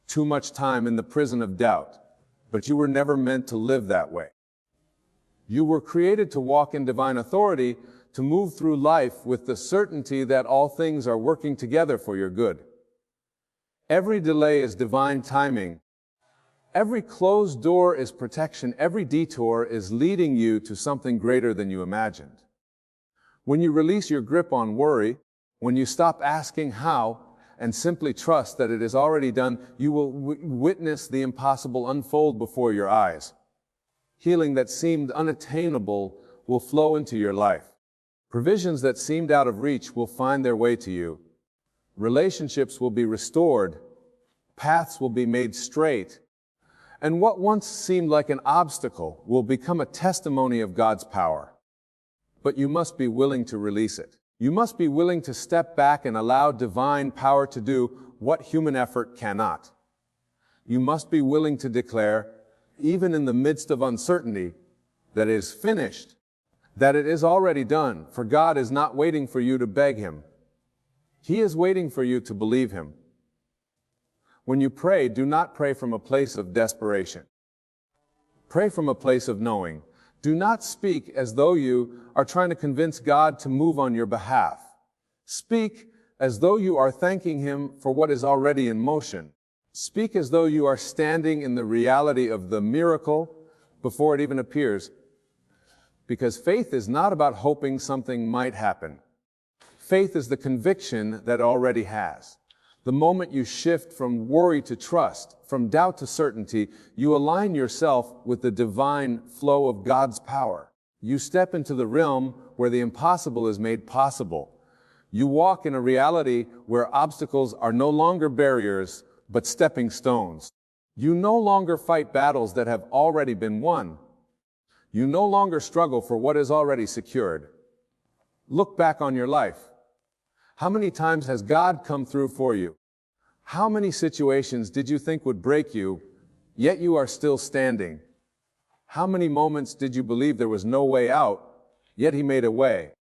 too much time in the prison of doubt. But you were never meant to live that way. You were created to walk in divine authority, to move through life with the certainty that all things are working together for your good. Every delay is divine timing. Every closed door is protection. Every detour is leading you to something greater than you imagined. When you release your grip on worry, when you stop asking how and simply trust that it is already done, you will witness the impossible unfold before your eyes. Healing that seemed unattainable will flow into your life. Provisions that seemed out of reach will find their way to you. Relationships will be restored. Paths will be made straight. And what once seemed like an obstacle will become a testimony of God's power. But you must be willing to release it. You must be willing to step back and allow divine power to do what human effort cannot. You must be willing to declare, even in the midst of uncertainty, that it is finished, that it is already done, for God is not waiting for you to beg Him. He is waiting for you to believe Him. When you pray, do not pray from a place of desperation. Pray from a place of knowing. Do not speak as though you are trying to convince God to move on your behalf. Speak as though you are thanking Him for what is already in motion. Speak as though you are standing in the reality of the miracle before it even appears. Because faith is not about hoping something might happen. Faith is the conviction that already has. The moment you shift from worry to trust, from doubt to certainty, you align yourself with the divine flow of God's power. You step into the realm where the impossible is made possible. You walk in a reality where obstacles are no longer barriers, but stepping stones. You no longer fight battles that have already been won. You no longer struggle for what is already secured. Look back on your life. How many times has God come through for you? How many situations did you think would break you, yet you are still standing? How many moments did you believe there was no way out, yet He made a way?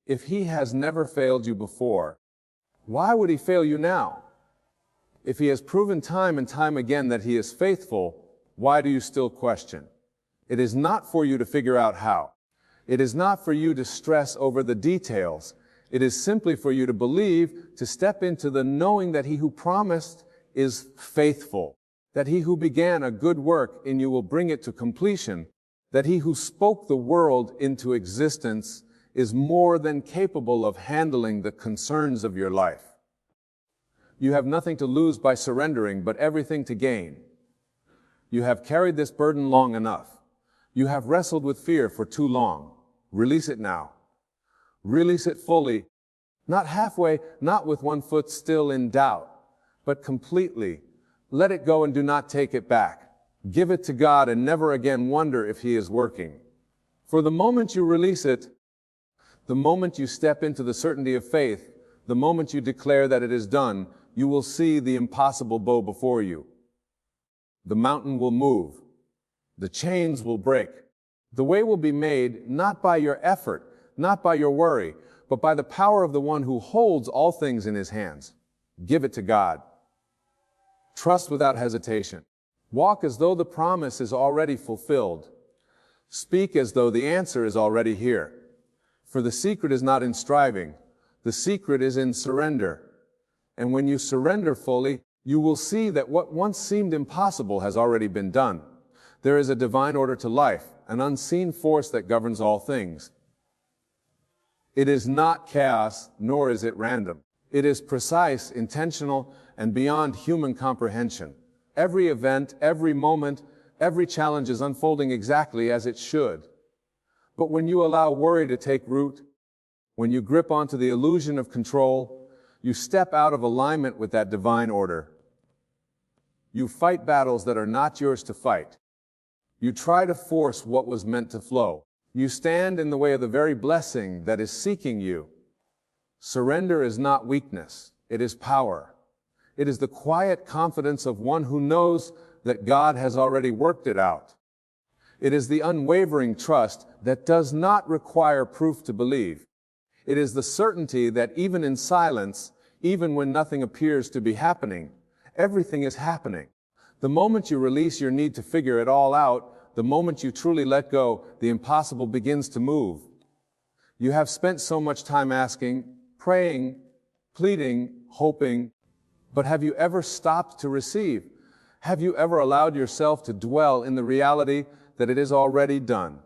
If He has never failed you before, why would He fail you now? If He has proven time and time again that He is faithful, why do you still question? It is not for you to figure out how. It is not for you to stress over the details. It is simply for you to believe, to step into the knowing that He who promised is faithful, that He who began a good work in you will bring it to completion, that He who spoke the world into existence is more than capable of handling the concerns of your life. You have nothing to lose by surrendering, but everything to gain. You have carried this burden long enough. You have wrestled with fear for too long. Release it now. Release it fully, not halfway, not with one foot still in doubt, but completely. Let it go and do not take it back. Give it to God and never again wonder if He is working. For the moment you release it, the moment you step into the certainty of faith, the moment you declare that it is done, you will see the impossible bow before you. The mountain will move. The chains will break. The way will be made not by your effort, not by your worry, but by the power of the one who holds all things in His hands. Give it to God. Trust without hesitation. Walk as though the promise is already fulfilled. Speak as though the answer is already here. For the secret is not in striving. The secret is in surrender. And when you surrender fully, you will see that what once seemed impossible has already been done. There is a divine order to life, an unseen force that governs all things. It is not chaos, nor is it random. It is precise, intentional, and beyond human comprehension. Every event, every moment, every challenge is unfolding exactly as it should. But when you allow worry to take root, when you grip onto the illusion of control, you step out of alignment with that divine order. You fight battles that are not yours to fight. You try to force what was meant to flow. You stand in the way of the very blessing that is seeking you. Surrender is not weakness, it is power. It is the quiet confidence of one who knows that God has already worked it out. It is the unwavering trust that does not require proof to believe. It is the certainty that even in silence, even when nothing appears to be happening, everything is happening. The moment you release your need to figure it all out, The moment you truly let go, the impossible begins to move. You have spent so much time asking, praying, pleading, hoping, but have you ever stopped to receive? Have you ever allowed yourself to dwell in the reality that it is already done?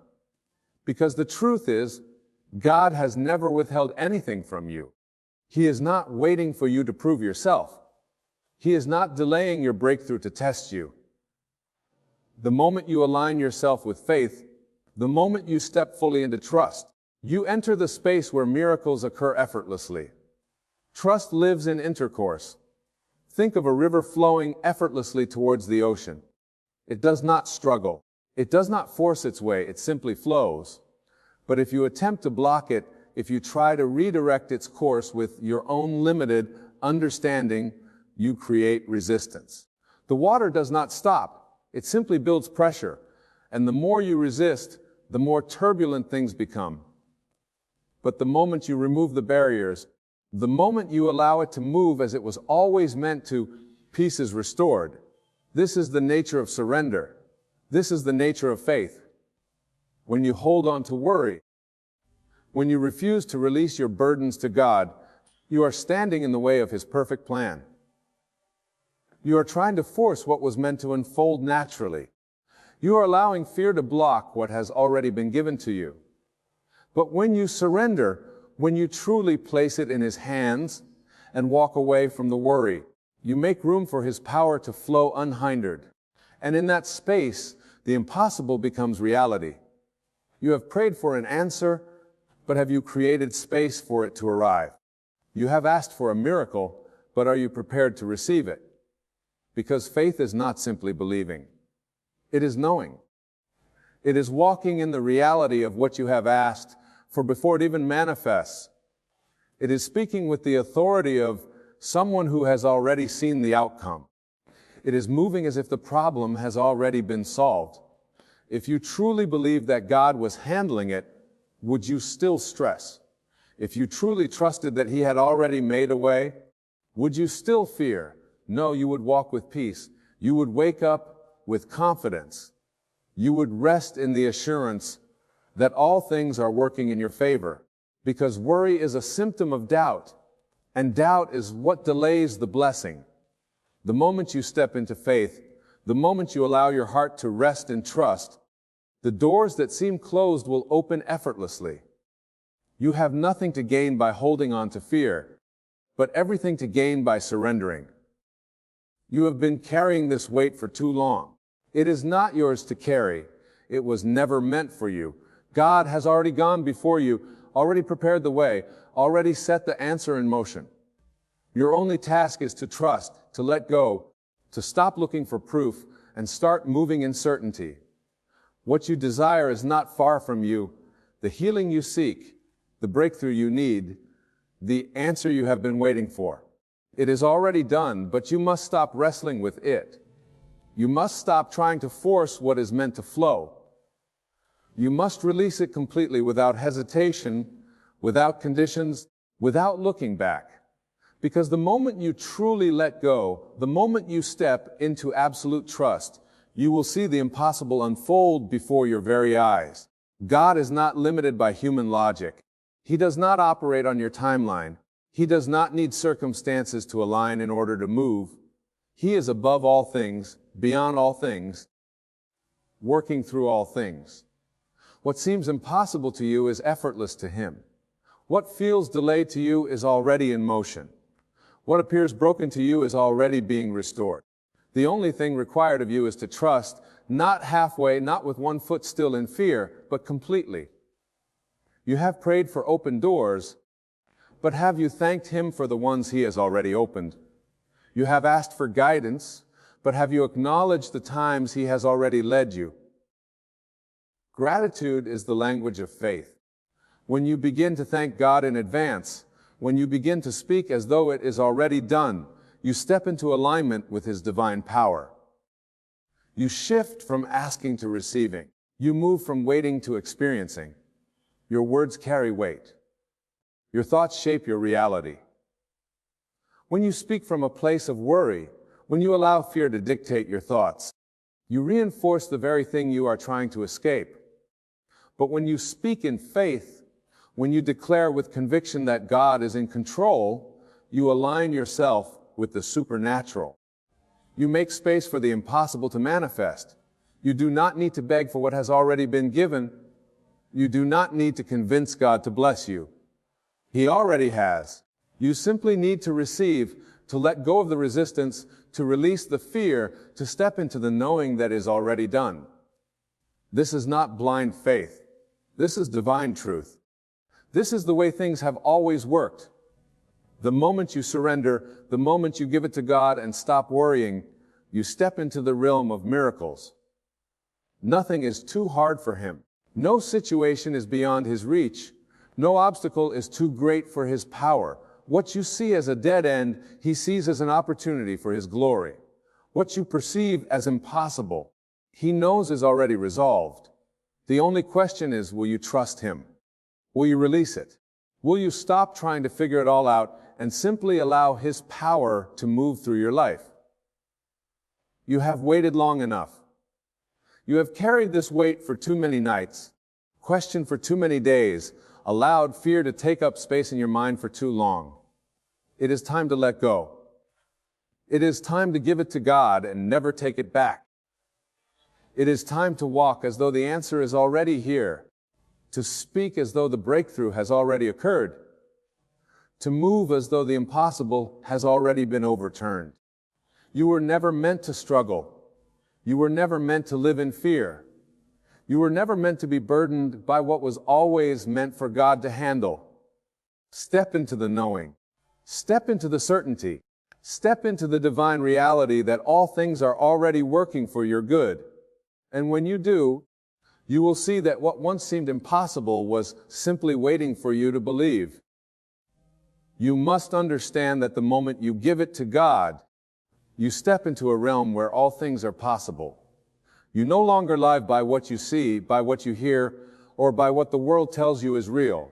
Because the truth is, God has never withheld anything from you. He is not waiting for you to prove yourself. He is not delaying your breakthrough to test you. The moment you align yourself with faith, the moment you step fully into trust, you enter the space where miracles occur effortlessly. Trust lives in intercourse. Think of a river flowing effortlessly towards the ocean. It does not struggle. It does not force its way. It simply flows. But if you attempt to block it, if you try to redirect its course with your own limited understanding, you create resistance. The water does not stop. It simply builds pressure. And the more you resist, the more turbulent things become. But the moment you remove the barriers, the moment you allow it to move as it was always meant to, peace is restored. This is the nature of surrender. This is the nature of faith. When you hold on to worry, when you refuse to release your burdens to God, you are standing in the way of His perfect plan. You are trying to force what was meant to unfold naturally. You are allowing fear to block what has already been given to you. But when you surrender, when you truly place it in His hands and walk away from the worry, you make room for His power to flow unhindered. And in that space, the impossible becomes reality. You have prayed for an answer, but have you created space for it to arrive? You have asked for a miracle, but are you prepared to receive it? Because faith is not simply believing. It is knowing. It is walking in the reality of what you have asked for before it even manifests. It is speaking with the authority of someone who has already seen the outcome. It is moving as if the problem has already been solved. If you truly believed that God was handling it, would you still stress? If you truly trusted that He had already made a way, would you still fear? No, you would walk with peace. You would wake up with confidence. You would rest in the assurance that all things are working in your favor, because worry is a symptom of doubt, and doubt is what delays the blessing. The moment you step into faith, the moment you allow your heart to rest in trust, the doors that seem closed will open effortlessly. You have nothing to gain by holding on to fear, but everything to gain by surrendering. You have been carrying this weight for too long. It is not yours to carry. It was never meant for you. God has already gone before you, already prepared the way, already set the answer in motion. Your only task is to trust, to let go, to stop looking for proof, and start moving in certainty. What you desire is not far from you. The healing you seek, the breakthrough you need, the answer you have been waiting for. It is already done, but you must stop wrestling with it. You must stop trying to force what is meant to flow. You must release it completely without hesitation, without conditions, without looking back. Because the moment you truly let go, the moment you step into absolute trust, you will see the impossible unfold before your very eyes. God is not limited by human logic. He does not operate on your timeline. He does not need circumstances to align in order to move. He is above all things, beyond all things, working through all things. What seems impossible to you is effortless to Him. What feels delayed to you is already in motion. What appears broken to you is already being restored. The only thing required of you is to trust, not halfway, not with one foot still in fear, but completely. You have prayed for open doors, but have you thanked Him for the ones He has already opened? You have asked for guidance, but have you acknowledged the times He has already led you? Gratitude is the language of faith. When you begin to thank God in advance, when you begin to speak as though it is already done, you step into alignment with His divine power. You shift from asking to receiving. You move from waiting to experiencing. Your words carry weight. Your thoughts shape your reality. When you speak from a place of worry, when you allow fear to dictate your thoughts, You reinforce the very thing you are trying to escape. But when you speak in faith, when you declare with conviction that God is in control, you align yourself with the supernatural. You make space for the impossible to manifest. You do not need to beg for what has already been given. You do not need to convince God to bless you. He already has. You simply need to receive, to let go of the resistance, to release the fear, to step into the knowing that is already done. This is not blind faith. This is divine truth. This is the way things have always worked. The moment you surrender, the moment you give it to God and stop worrying, you step into the realm of miracles. Nothing is too hard for Him. No situation is beyond His reach. No obstacle is too great for His power. What you see as a dead end, He sees as an opportunity for His glory. What you perceive as impossible, He knows is already resolved. The only question is, will you trust Him? Will you release it? Will you stop trying to figure it all out and simply allow His power to move through your life? You have waited long enough. You have carried this weight for too many nights, questioned for too many days, allowed fear to take up space in your mind for too long. It is time to let go. It is time to give it to God and never take it back. It is time to walk as though the answer is already here, to speak as though the breakthrough has already occurred, to move as though the impossible has already been overturned. You were never meant to struggle. You were never meant to live in fear. You were never meant to be burdened by what was always meant for God to handle. Step into the knowing. Step into the certainty. Step into the divine reality that all things are already working for your good. And when you do, you will see that what once seemed impossible was simply waiting for you to believe. You must understand that the moment you give it to God, you step into a realm where all things are possible. You no longer live by what you see, by what you hear, or by what the world tells you is real.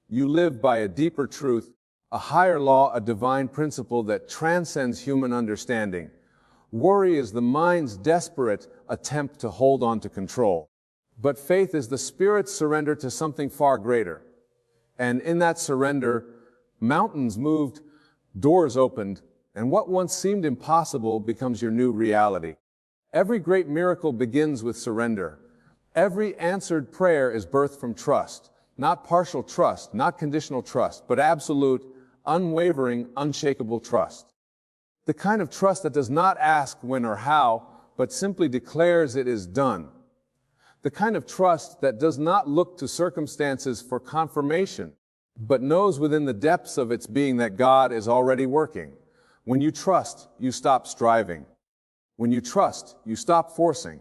You live by a deeper truth, a higher law, a divine principle that transcends human understanding. Worry is the mind's desperate attempt to hold on to control. But faith is the spirit's surrender to something far greater. And in that surrender, mountains moved, doors opened, and what once seemed impossible becomes your new reality. Every great miracle begins with surrender. Every answered prayer is birthed from trust. Not partial trust, not conditional trust, but absolute, unwavering, unshakable trust. The kind of trust that does not ask when or how, but simply declares it is done. The kind of trust that does not look to circumstances for confirmation, but knows within the depths of its being that God is already working. When you trust, you stop striving. When you trust, you stop forcing.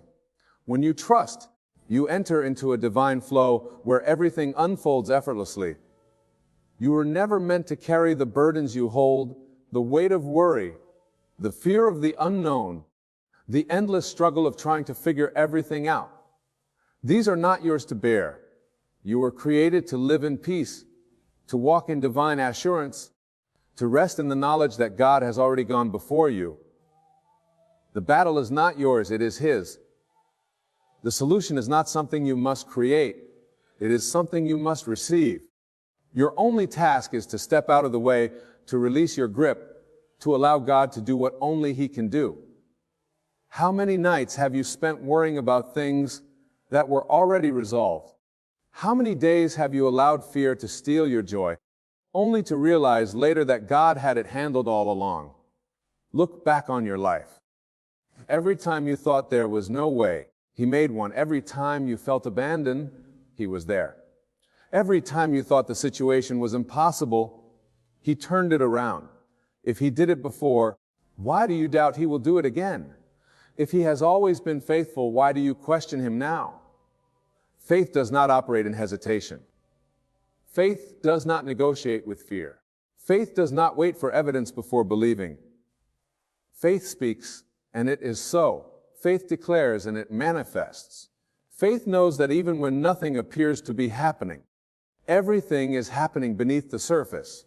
When you trust, you enter into a divine flow where everything unfolds effortlessly. You were never meant to carry the burdens you hold, the weight of worry, the fear of the unknown, the endless struggle of trying to figure everything out. These are not yours to bear. You were created to live in peace, to walk in divine assurance, to rest in the knowledge that God has already gone before you. The battle is not yours, it is His. The solution is not something you must create. It is something you must receive. Your only task is to step out of the way, to release your grip, to allow God to do what only He can do. How many nights have you spent worrying about things that were already resolved? How many days have you allowed fear to steal your joy, only to realize later that God had it handled all along? Look back on your life. Every time you thought there was no way, He made one. Every time you felt abandoned, He was there. Every time you thought the situation was impossible, He turned it around. If He did it before, why do you doubt He will do it again? If He has always been faithful, why do you question Him now? Faith does not operate in hesitation. Faith does not negotiate with fear. Faith does not wait for evidence before believing. Faith speaks, and it is so. Faith declares, and it manifests. Faith knows that even when nothing appears to be happening, everything is happening beneath the surface.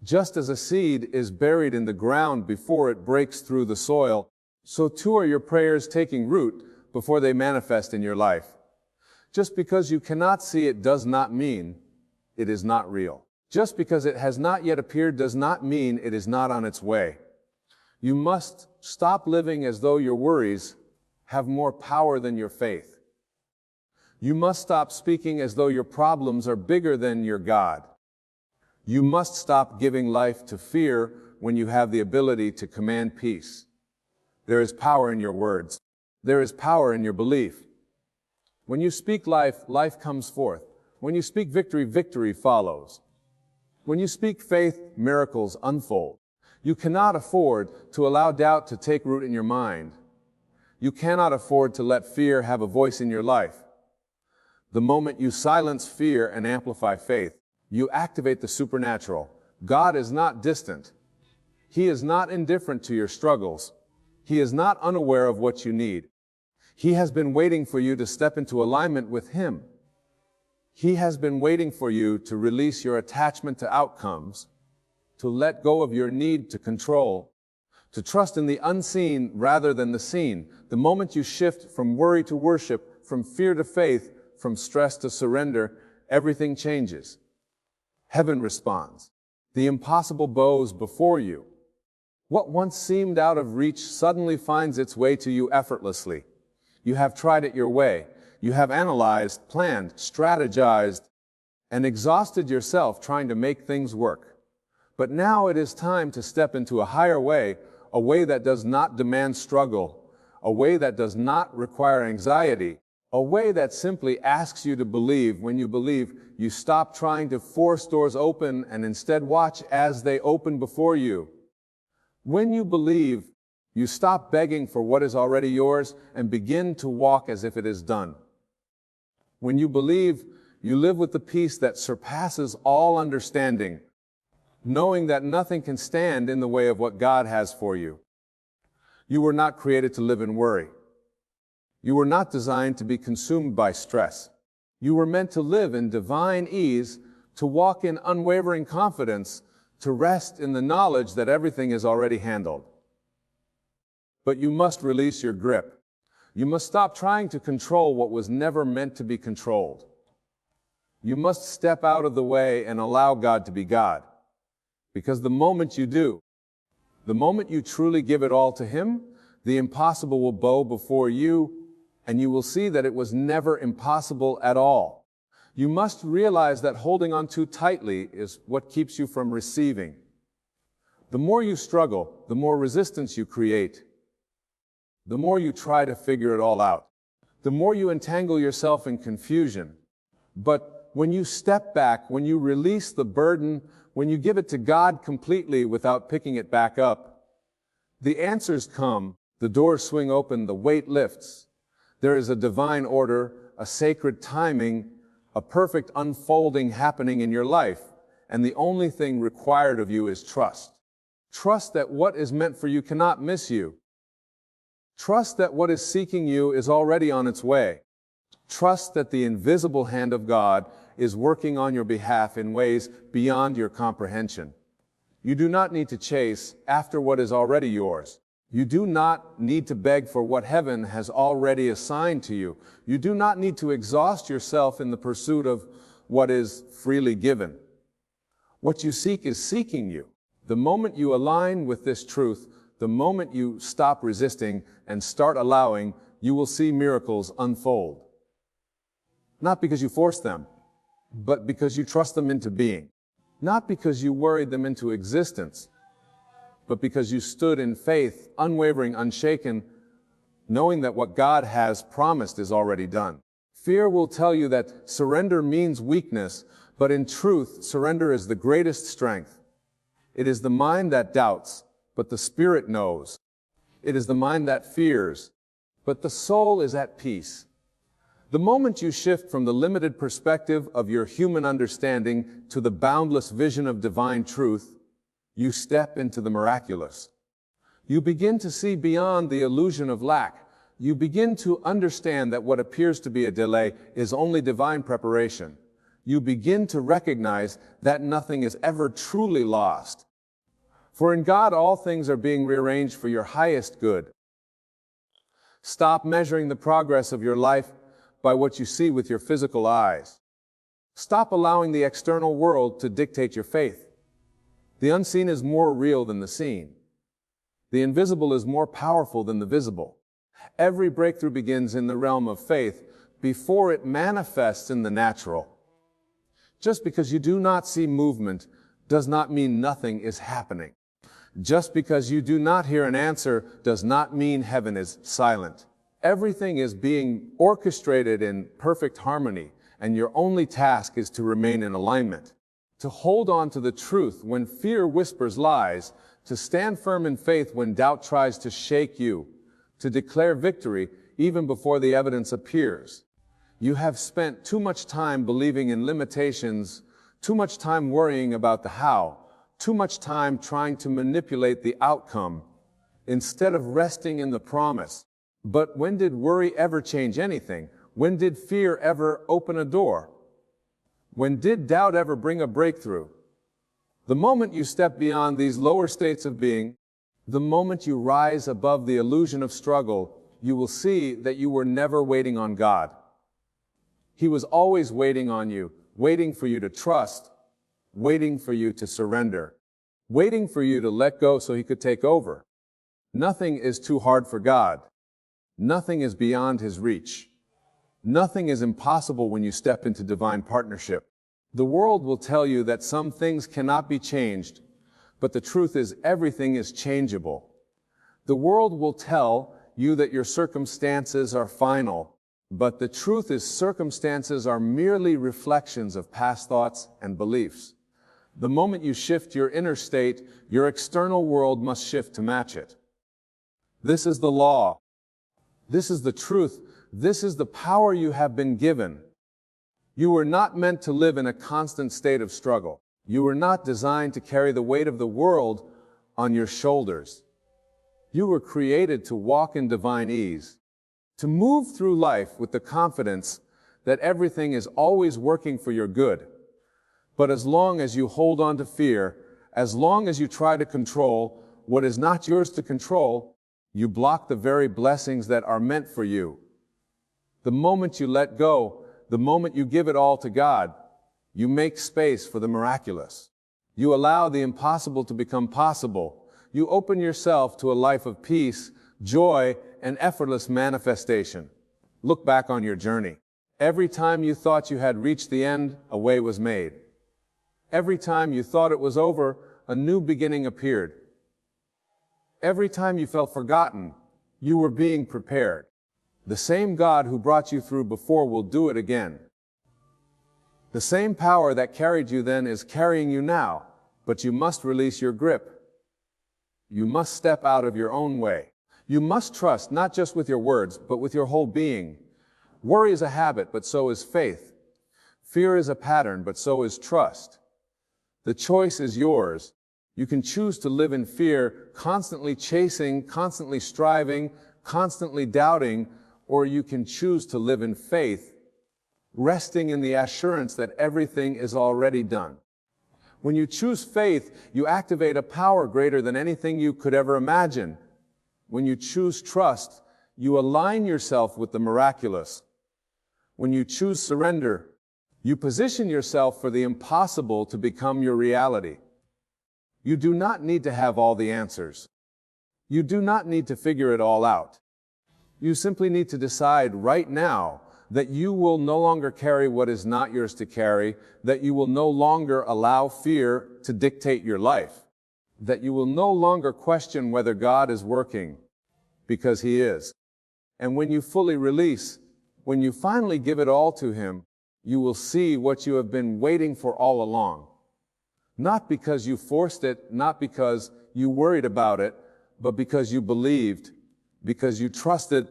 Just as a seed is buried in the ground before it breaks through the soil, So too are your prayers taking root before they manifest in your life. Just because you cannot see it does not mean it is not real. Just because it has not yet appeared does not mean it is not on its way. You must stop living as though your worries have more power than your faith. You must stop speaking as though your problems are bigger than your God. You must stop giving life to fear when you have the ability to command peace. There is power in your words. There is power in your belief. When you speak life, life comes forth. When you speak victory, victory follows. When you speak faith, miracles unfold. You cannot afford to allow doubt to take root in your mind. You cannot afford to let fear have a voice in your life. The moment you silence fear and amplify faith, you activate the supernatural. God is not distant. He is not indifferent to your struggles. He is not unaware of what you need. He has been waiting for you to step into alignment with Him. He has been waiting for you to release your attachment to outcomes, to let go of your need to control, to trust in the unseen rather than the seen. The moment you shift from worry to worship, from fear to faith, from stress to surrender, everything changes. Heaven responds. The impossible bows before you. What once seemed out of reach suddenly finds its way to you effortlessly. You have tried it your way. You have analyzed, planned, strategized, and exhausted yourself trying to make things work. But now it is time to step into a higher way, a way that does not demand struggle, a way that does not require anxiety, a way that simply asks you to believe. When you believe, you stop trying to force doors open and instead watch as they open before you. When you believe, you stop begging for what is already yours and begin to walk as if it is done. When you believe, you live with the peace that surpasses all understanding, knowing that nothing can stand in the way of what God has for you. You were not created to live in worry. You were not designed to be consumed by stress. You were meant to live in divine ease, to walk in unwavering confidence, to rest in the knowledge that everything is already handled. But you must release your grip. You must stop trying to control what was never meant to be controlled. You must step out of the way and allow God to be God. Because the moment you do, the moment you truly give it all to Him, the impossible will bow before you, and you will see that it was never impossible at all. You must realize that holding on too tightly is what keeps you from receiving. The more you struggle, the more resistance you create. The more you try to figure it all out, the more you entangle yourself in confusion. But when you step back, when you release the burden, when you give it to God completely without picking it back up, the answers come, the doors swing open, the weight lifts. There is a divine order, a sacred timing, a perfect unfolding happening in your life, and the only thing required of you is trust. Trust that what is meant for you cannot miss you. Trust that what is seeking you is already on its way. Trust that the invisible hand of God is working on your behalf in ways beyond your comprehension. You do not need to chase after what is already yours. You do not need to beg for what heaven has already assigned to you. You do not need to exhaust yourself in the pursuit of what is freely given. What you seek is seeking you. The moment you align with this truth, the moment you stop resisting and start allowing, you will see miracles unfold. Not because you forced them, but because you trust them into being. Not because you worried them into existence, but because you stood in faith, unwavering, unshaken, knowing that what God has promised is already done. Fear will tell you that surrender means weakness, but in truth, surrender is the greatest strength. It is the mind that doubts, but the spirit knows. It is the mind that fears, but the soul is at peace. The moment you shift from the limited perspective of your human understanding to the boundless vision of divine truth, you step into the miraculous. You begin to see beyond the illusion of lack. You begin to understand that what appears to be a delay is only divine preparation. You begin to recognize that nothing is ever truly lost. For in God all things are being rearranged for your highest good. Stop measuring the progress of your life by what you see with your physical eyes. Stop allowing the external world to dictate your faith. The unseen is more real than the seen. The invisible is more powerful than the visible. Every breakthrough begins in the realm of faith before it manifests in the natural. Just because you do not see movement does not mean nothing is happening. Just because you do not hear an answer does not mean heaven is silent. Everything is being orchestrated in perfect harmony, and your only task is to remain in alignment, to hold on to the truth when fear whispers lies, to stand firm in faith when doubt tries to shake you, to declare victory even before the evidence appears. You have spent too much time believing in limitations, too much time worrying about the how, too much time trying to manipulate the outcome, instead of resting in the promise. But when did worry ever change anything? When did fear ever open a door? When did doubt ever bring a breakthrough? The moment you step beyond these lower states of being, the moment you rise above the illusion of struggle, you will see that you were never waiting on God. He was always waiting on you, waiting for you to trust, waiting for you to surrender, waiting for you to let go so He could take over. Nothing is too hard for God. Nothing is beyond His reach. Nothing is impossible when you step into divine partnership. The world will tell you that some things cannot be changed, but the truth is everything is changeable. The world will tell you that your circumstances are final, but the truth is circumstances are merely reflections of past thoughts and beliefs. The moment you shift your inner state, your external world must shift to match it. This is the law. This is the truth. This is the power you have been given. You were not meant to live in a constant state of struggle. You were not designed to carry the weight of the world on your shoulders. You were created to walk in divine ease, to move through life with the confidence that everything is always working for your good. But as long as you hold on to fear, as long as you try to control what is not yours to control, you block the very blessings that are meant for you. The moment you let go, the moment you give it all to God, you make space for the miraculous. You allow the impossible to become possible. You open yourself to a life of peace, joy, and effortless manifestation. Look back on your journey. Every time you thought you had reached the end, a way was made. Every time you thought it was over, a new beginning appeared. Every time you felt forgotten, you were being prepared. The same God who brought you through before will do it again. The same power that carried you then is carrying you now, but you must release your grip. You must step out of your own way. You must trust not just with your words, but with your whole being. Worry is a habit, but so is faith. Fear is a pattern, but so is trust. The choice is yours. You can choose to live in fear, constantly chasing, constantly striving, constantly doubting, or you can choose to live in faith, resting in the assurance that everything is already done. When you choose faith, you activate a power greater than anything you could ever imagine. When you choose trust, you align yourself with the miraculous. When you choose surrender, you position yourself for the impossible to become your reality. You do not need to have all the answers. You do not need to figure it all out. You simply need to decide right now that you will no longer carry what is not yours to carry, that you will no longer allow fear to dictate your life, that you will no longer question whether God is working, because He is. And when you fully release, when you finally give it all to Him, you will see what you have been waiting for all along. Not because you forced it, not because you worried about it, but because you believed, because you trusted,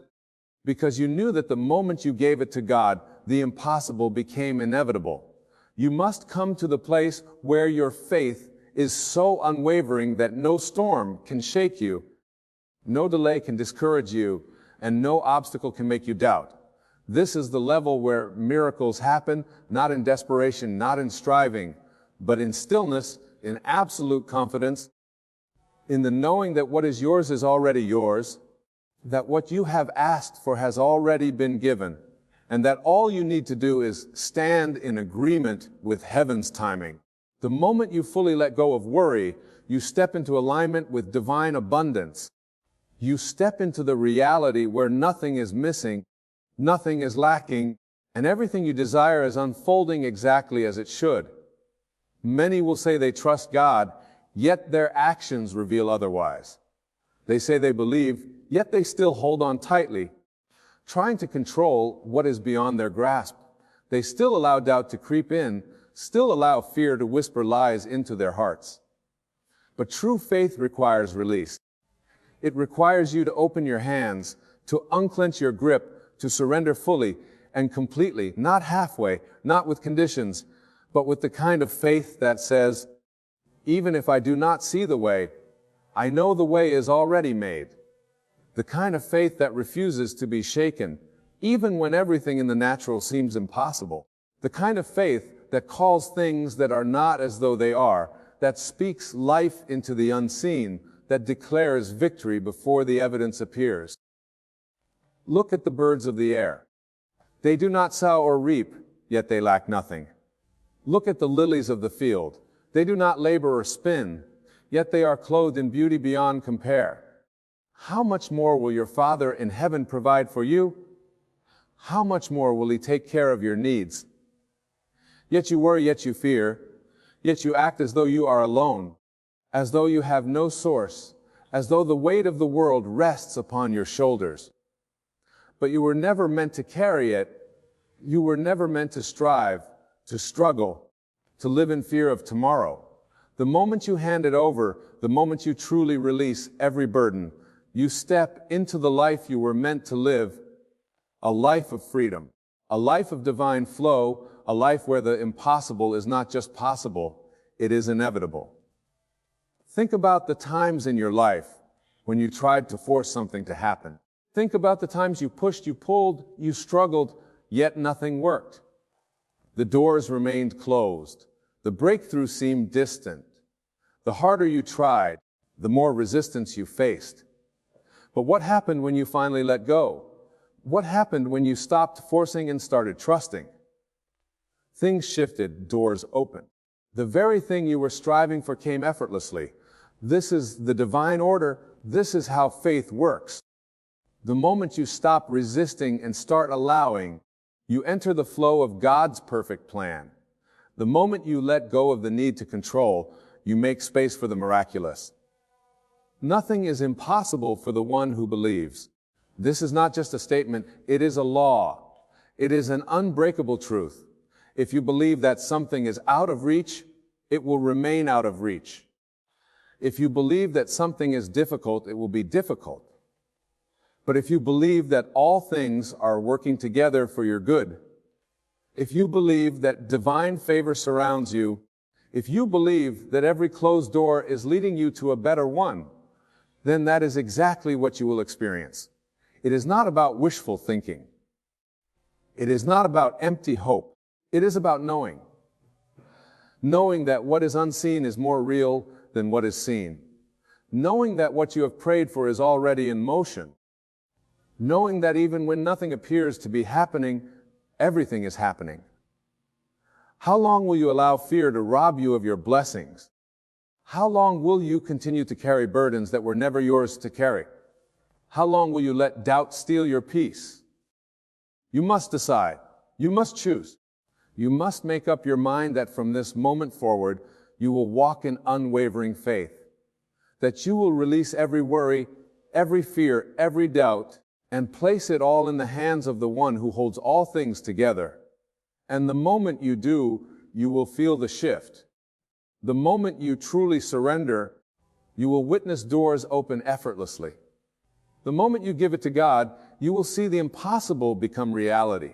because you knew that the moment you gave it to God, the impossible became inevitable. You must come to the place where your faith is so unwavering that no storm can shake you, no delay can discourage you, and no obstacle can make you doubt. This is the level where miracles happen, not in desperation, not in striving, but in stillness, in absolute confidence, in the knowing that what is yours is already yours. that what you have asked for has already been given, and that all you need to do is stand in agreement with heaven's timing. The moment you fully let go of worry, you step into alignment with divine abundance. You step into the reality where nothing is missing, nothing is lacking, and everything you desire is unfolding exactly as it should. Many will say they trust God, yet their actions reveal otherwise. They say they believe, yet they still hold on tightly, trying to control what is beyond their grasp. They still allow doubt to creep in, still allow fear to whisper lies into their hearts. But true faith requires release. It requires you to open your hands, to unclench your grip, to surrender fully and completely, not halfway, not with conditions, but with the kind of faith that says, even if I do not see the way, I know the way is already made. The kind of faith that refuses to be shaken, even when everything in the natural seems impossible. The kind of faith that calls things that are not as though they are, that speaks life into the unseen, that declares victory before the evidence appears. Look at the birds of the air. They do not sow or reap, yet they lack nothing. Look at the lilies of the field. They do not labor or spin, yet they are clothed in beauty beyond compare. How much more will your Father in heaven provide for you? How much more will He take care of your needs? Yet you worry, yet you fear, yet you act as though you are alone, as though you have no source, as though the weight of the world rests upon your shoulders. But you were never meant to carry it. You were never meant to strive, to struggle, to live in fear of tomorrow. The moment you hand it over, the moment you truly release every burden, you step into the life you were meant to live, a life of freedom, a life of divine flow, a life where the impossible is not just possible, it is inevitable. Think about the times in your life when you tried to force something to happen. Think about the times you pushed, you pulled, you struggled, yet nothing worked. The doors remained closed. The breakthrough seemed distant. The harder you tried, the more resistance you faced. But what happened when you finally let go? What happened when you stopped forcing and started trusting? Things shifted, doors opened. The very thing you were striving for came effortlessly. This is the divine order. This is how faith works. The moment you stop resisting and start allowing, you enter the flow of God's perfect plan. The moment you let go of the need to control, you make space for the miraculous. Nothing is impossible for the one who believes. This is not just a statement, it is a law. It is an unbreakable truth. If you believe that something is out of reach, it will remain out of reach. If you believe that something is difficult, it will be difficult. But if you believe that all things are working together for your good, if you believe that divine favor surrounds you, if you believe that every closed door is leading you to a better one, then that is exactly what you will experience. It is not about wishful thinking. It is not about empty hope. It is about knowing. Knowing that what is unseen is more real than what is seen. Knowing that what you have prayed for is already in motion. Knowing that even when nothing appears to be happening, everything is happening. How long will you allow fear to rob you of your blessings? How long will you continue to carry burdens that were never yours to carry? How long will you let doubt steal your peace? You must decide. You must choose. You must make up your mind that from this moment forward, you will walk in unwavering faith. That you will release every worry, every fear, every doubt, and place it all in the hands of the one who holds all things together. And the moment you do, you will feel the shift. The moment you truly surrender, you will witness doors open effortlessly. The moment you give it to God, you will see the impossible become reality.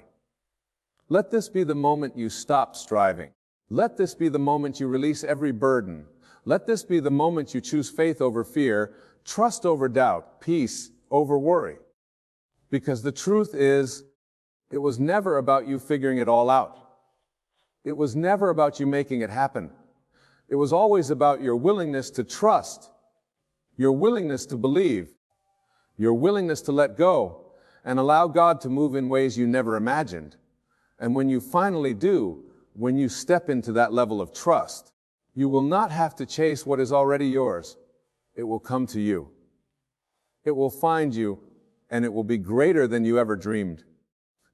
Let this be the moment you stop striving. Let this be the moment you release every burden. Let this be the moment you choose faith over fear, trust over doubt, peace over worry. Because the truth is, it was never about you figuring it all out. It was never about you making it happen. It was always about your willingness to trust, your willingness to believe, your willingness to let go and allow God to move in ways you never imagined. And when you finally do, when you step into that level of trust, you will not have to chase what is already yours. It will come to you. It will find you, and it will be greater than you ever dreamed.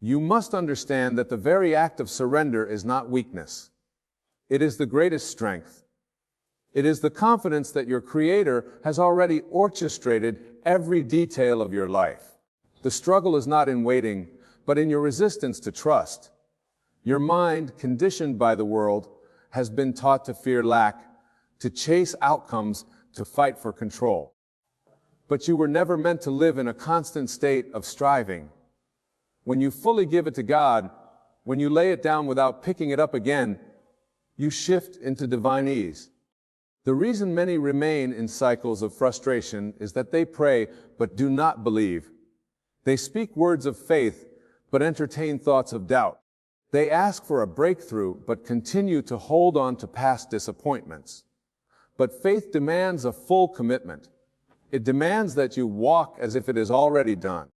You must understand that the very act of surrender is not weakness. It is the greatest strength. It is the confidence that your Creator has already orchestrated every detail of your life. The struggle is not in waiting, but in your resistance to trust. Your mind, conditioned by the world, has been taught to fear lack, to chase outcomes, to fight for control. But you were never meant to live in a constant state of striving. When you fully give it to God, when you lay it down without picking it up again, you shift into divine ease. The reason many remain in cycles of frustration is that they pray but do not believe. They speak words of faith but entertain thoughts of doubt. They ask for a breakthrough but continue to hold on to past disappointments. But faith demands a full commitment. It demands that you walk as if it is already done,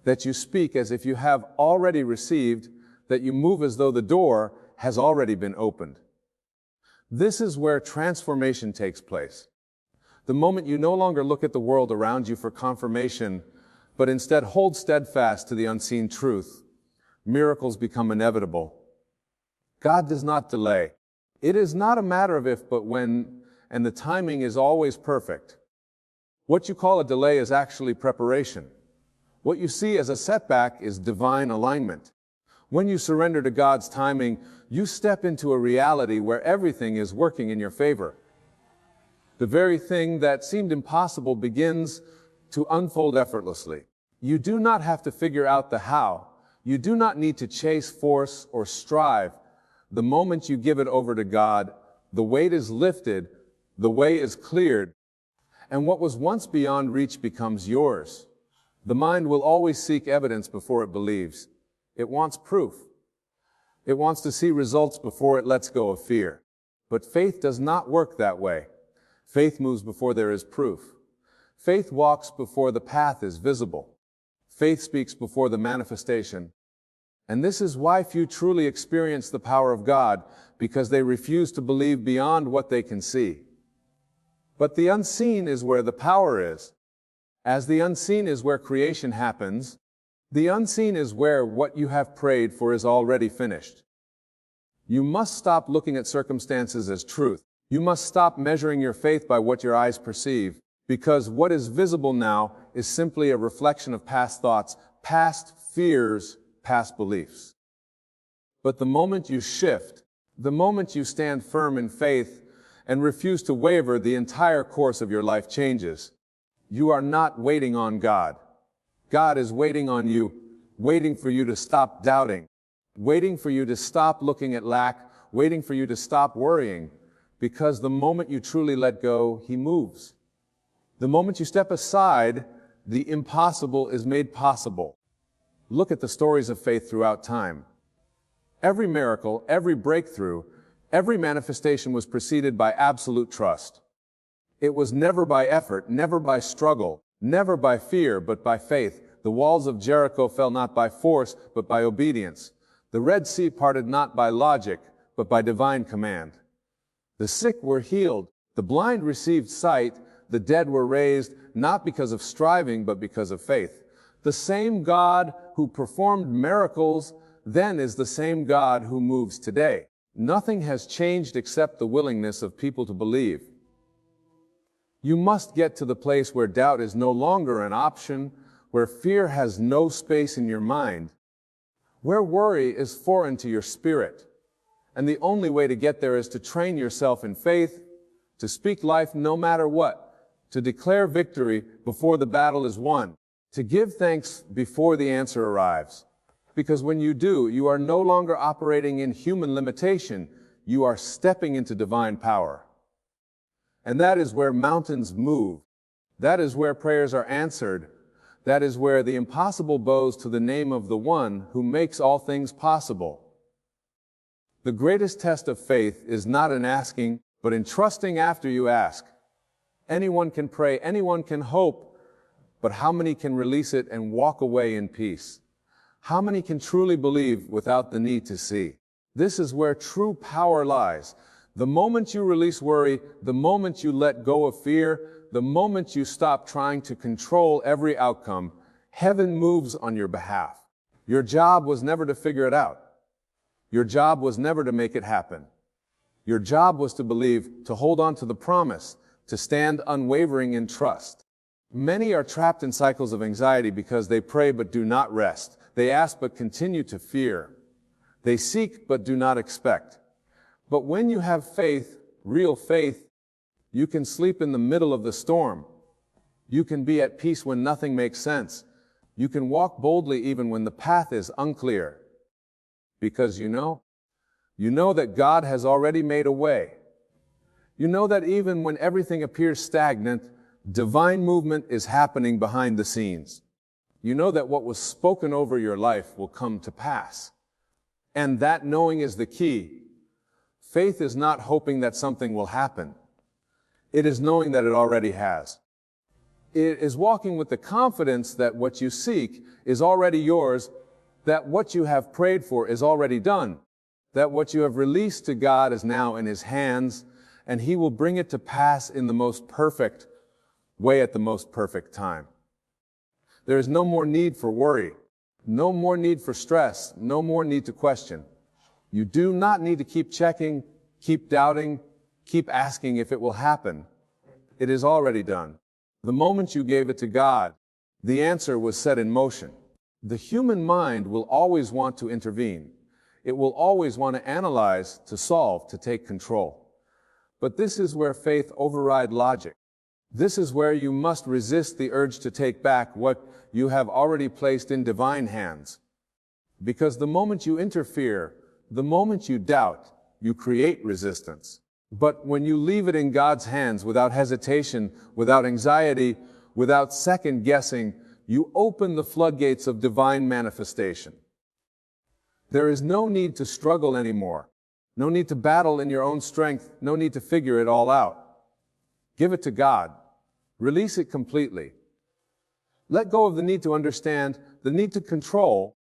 that you speak as if you have already received, that you move as though the door has already been opened. This is where transformation takes place. The moment you no longer look at the world around you for confirmation, but instead hold steadfast to the unseen truth, miracles become inevitable. God does not delay. It is not a matter of if but when, and the timing is always perfect. What you call a delay is actually preparation. What you see as a setback is divine alignment. When you surrender to God's timing, you step into a reality where everything is working in your favor. The very thing that seemed impossible begins to unfold effortlessly. You do not have to figure out the how. You do not need to chase, force, or strive. The moment you give it over to God, the weight is lifted, the way is cleared, and what was once beyond reach becomes yours. The mind will always seek evidence before it believes. It wants proof. It wants to see results before it lets go of fear. But faith does not work that way. Faith moves before there is proof. Faith walks before the path is visible. Faith speaks before the manifestation. And this is why few truly experience the power of God, because they refuse to believe beyond what they can see. But the unseen is where the power is. As the unseen is where creation happens, the unseen is where what you have prayed for is already finished. You must stop looking at circumstances as truth. You must stop measuring your faith by what your eyes perceive, because what is visible now is simply a reflection of past thoughts, past fears, past beliefs. But the moment you shift, the moment you stand firm in faith and refuse to waver, the entire course of your life changes. You are not waiting on God. God is waiting on you, waiting for you to stop doubting, waiting for you to stop looking at lack, waiting for you to stop worrying, because the moment you truly let go, He moves. The moment you step aside, the impossible is made possible. Look at the stories of faith throughout time. Every miracle, every breakthrough, every manifestation was preceded by absolute trust. It was never by effort, never by struggle, never by fear, but by faith. The walls of Jericho fell not by force, but by obedience. The Red Sea parted not by logic, but by divine command. The sick were healed, the blind received sight, the dead were raised, not because of striving, but because of faith. The same God who performed miracles then is the same God who moves today. Nothing has changed except the willingness of people to believe. You must get to the place where doubt is no longer an option, where fear has no space in your mind, where worry is foreign to your spirit. And the only way to get there is to train yourself in faith, to speak life no matter what, to declare victory before the battle is won, to give thanks before the answer arrives. Because when you do, you are no longer operating in human limitation, you are stepping into divine power. And that is where mountains move. That is where prayers are answered. That is where the impossible bows to the name of the one who makes all things possible. The greatest test of faith is not in asking, but in trusting after you ask. Anyone can pray, anyone can hope, But how many can release it and walk away in peace? How many can truly believe without the need to see? This is where true power lies. The moment you release worry, the moment you let go of fear, the moment you stop trying to control every outcome, heaven moves on your behalf. Your job was never to figure it out. Your job was never to make it happen. Your job was to believe, to hold on to the promise, to stand unwavering in trust. Many are trapped in cycles of anxiety because they pray but do not rest. They ask but continue to fear. They seek but do not expect. But when you have faith, real faith, you can sleep in the middle of the storm. You can be at peace when nothing makes sense. You can walk boldly even when the path is unclear. Because you know that God has already made a way. You know that even when everything appears stagnant, divine movement is happening behind the scenes. You know that what was spoken over your life will come to pass. And that knowing is the key. Faith is not hoping that something will happen. It is knowing that it already has. It is walking with the confidence that what you seek is already yours, that what you have prayed for is already done, that what you have released to God is now in His hands, and He will bring it to pass in the most perfect way at the most perfect time. There is no more need for worry, no more need for stress, no more need to question. You do not need to keep checking, keep doubting, keep asking if it will happen. It is already done. The moment you gave it to God, the answer was set in motion. The human mind will always want to intervene. It will always want to analyze, to solve, to take control. But this is where faith overrides logic. This is where you must resist the urge to take back what you have already placed in divine hands. Because the moment you interfere, the moment you doubt, you create resistance. But when you leave it in God's hands without hesitation, without anxiety, without second guessing, you open the floodgates of divine manifestation. There is no need to struggle anymore. No need to battle in your own strength. No need to figure it all out. Give it to God. Release it completely. Let go of the need to understand, the need to control,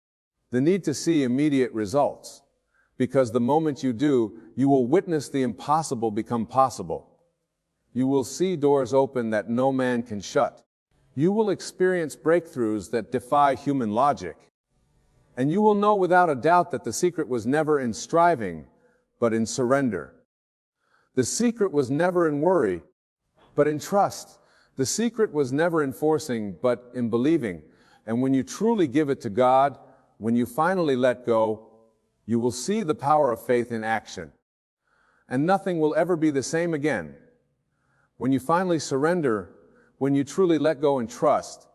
the need to see immediate results. Because the moment you do, you will witness the impossible become possible. You will see doors open that no man can shut. You will experience breakthroughs that defy human logic. And you will know without a doubt that the secret was never in striving, but in surrender. The secret was never in worry, but in trust. The secret was never in forcing, but in believing. And when you truly give it to God, when you finally let go, you will see the power of faith in action. And nothing will ever be the same again. When you finally surrender, when you truly let go and trust,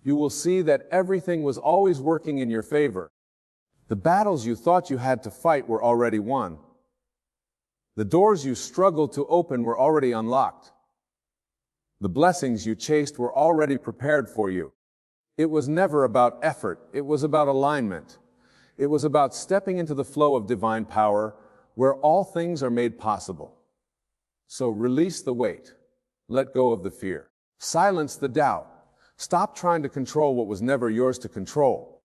you will see that everything was always working in your favor. The battles you thought you had to fight were already won. The doors you struggled to open were already unlocked. The blessings you chased were already prepared for you. It was never about effort. It was about alignment. It was about stepping into the flow of divine power where all things are made possible. So release the weight. Let go of the fear. Silence the doubt. Stop trying to control what was never yours to control.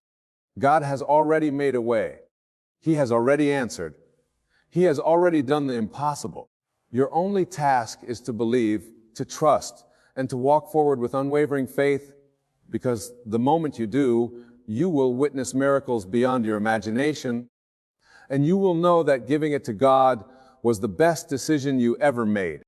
God has already made a way. He has already answered. He has already done the impossible. Your only task is to believe, to trust, and to walk forward with unwavering faith, because the moment you do, you will witness miracles beyond your imagination, and you will know that giving it to God was the best decision you ever made.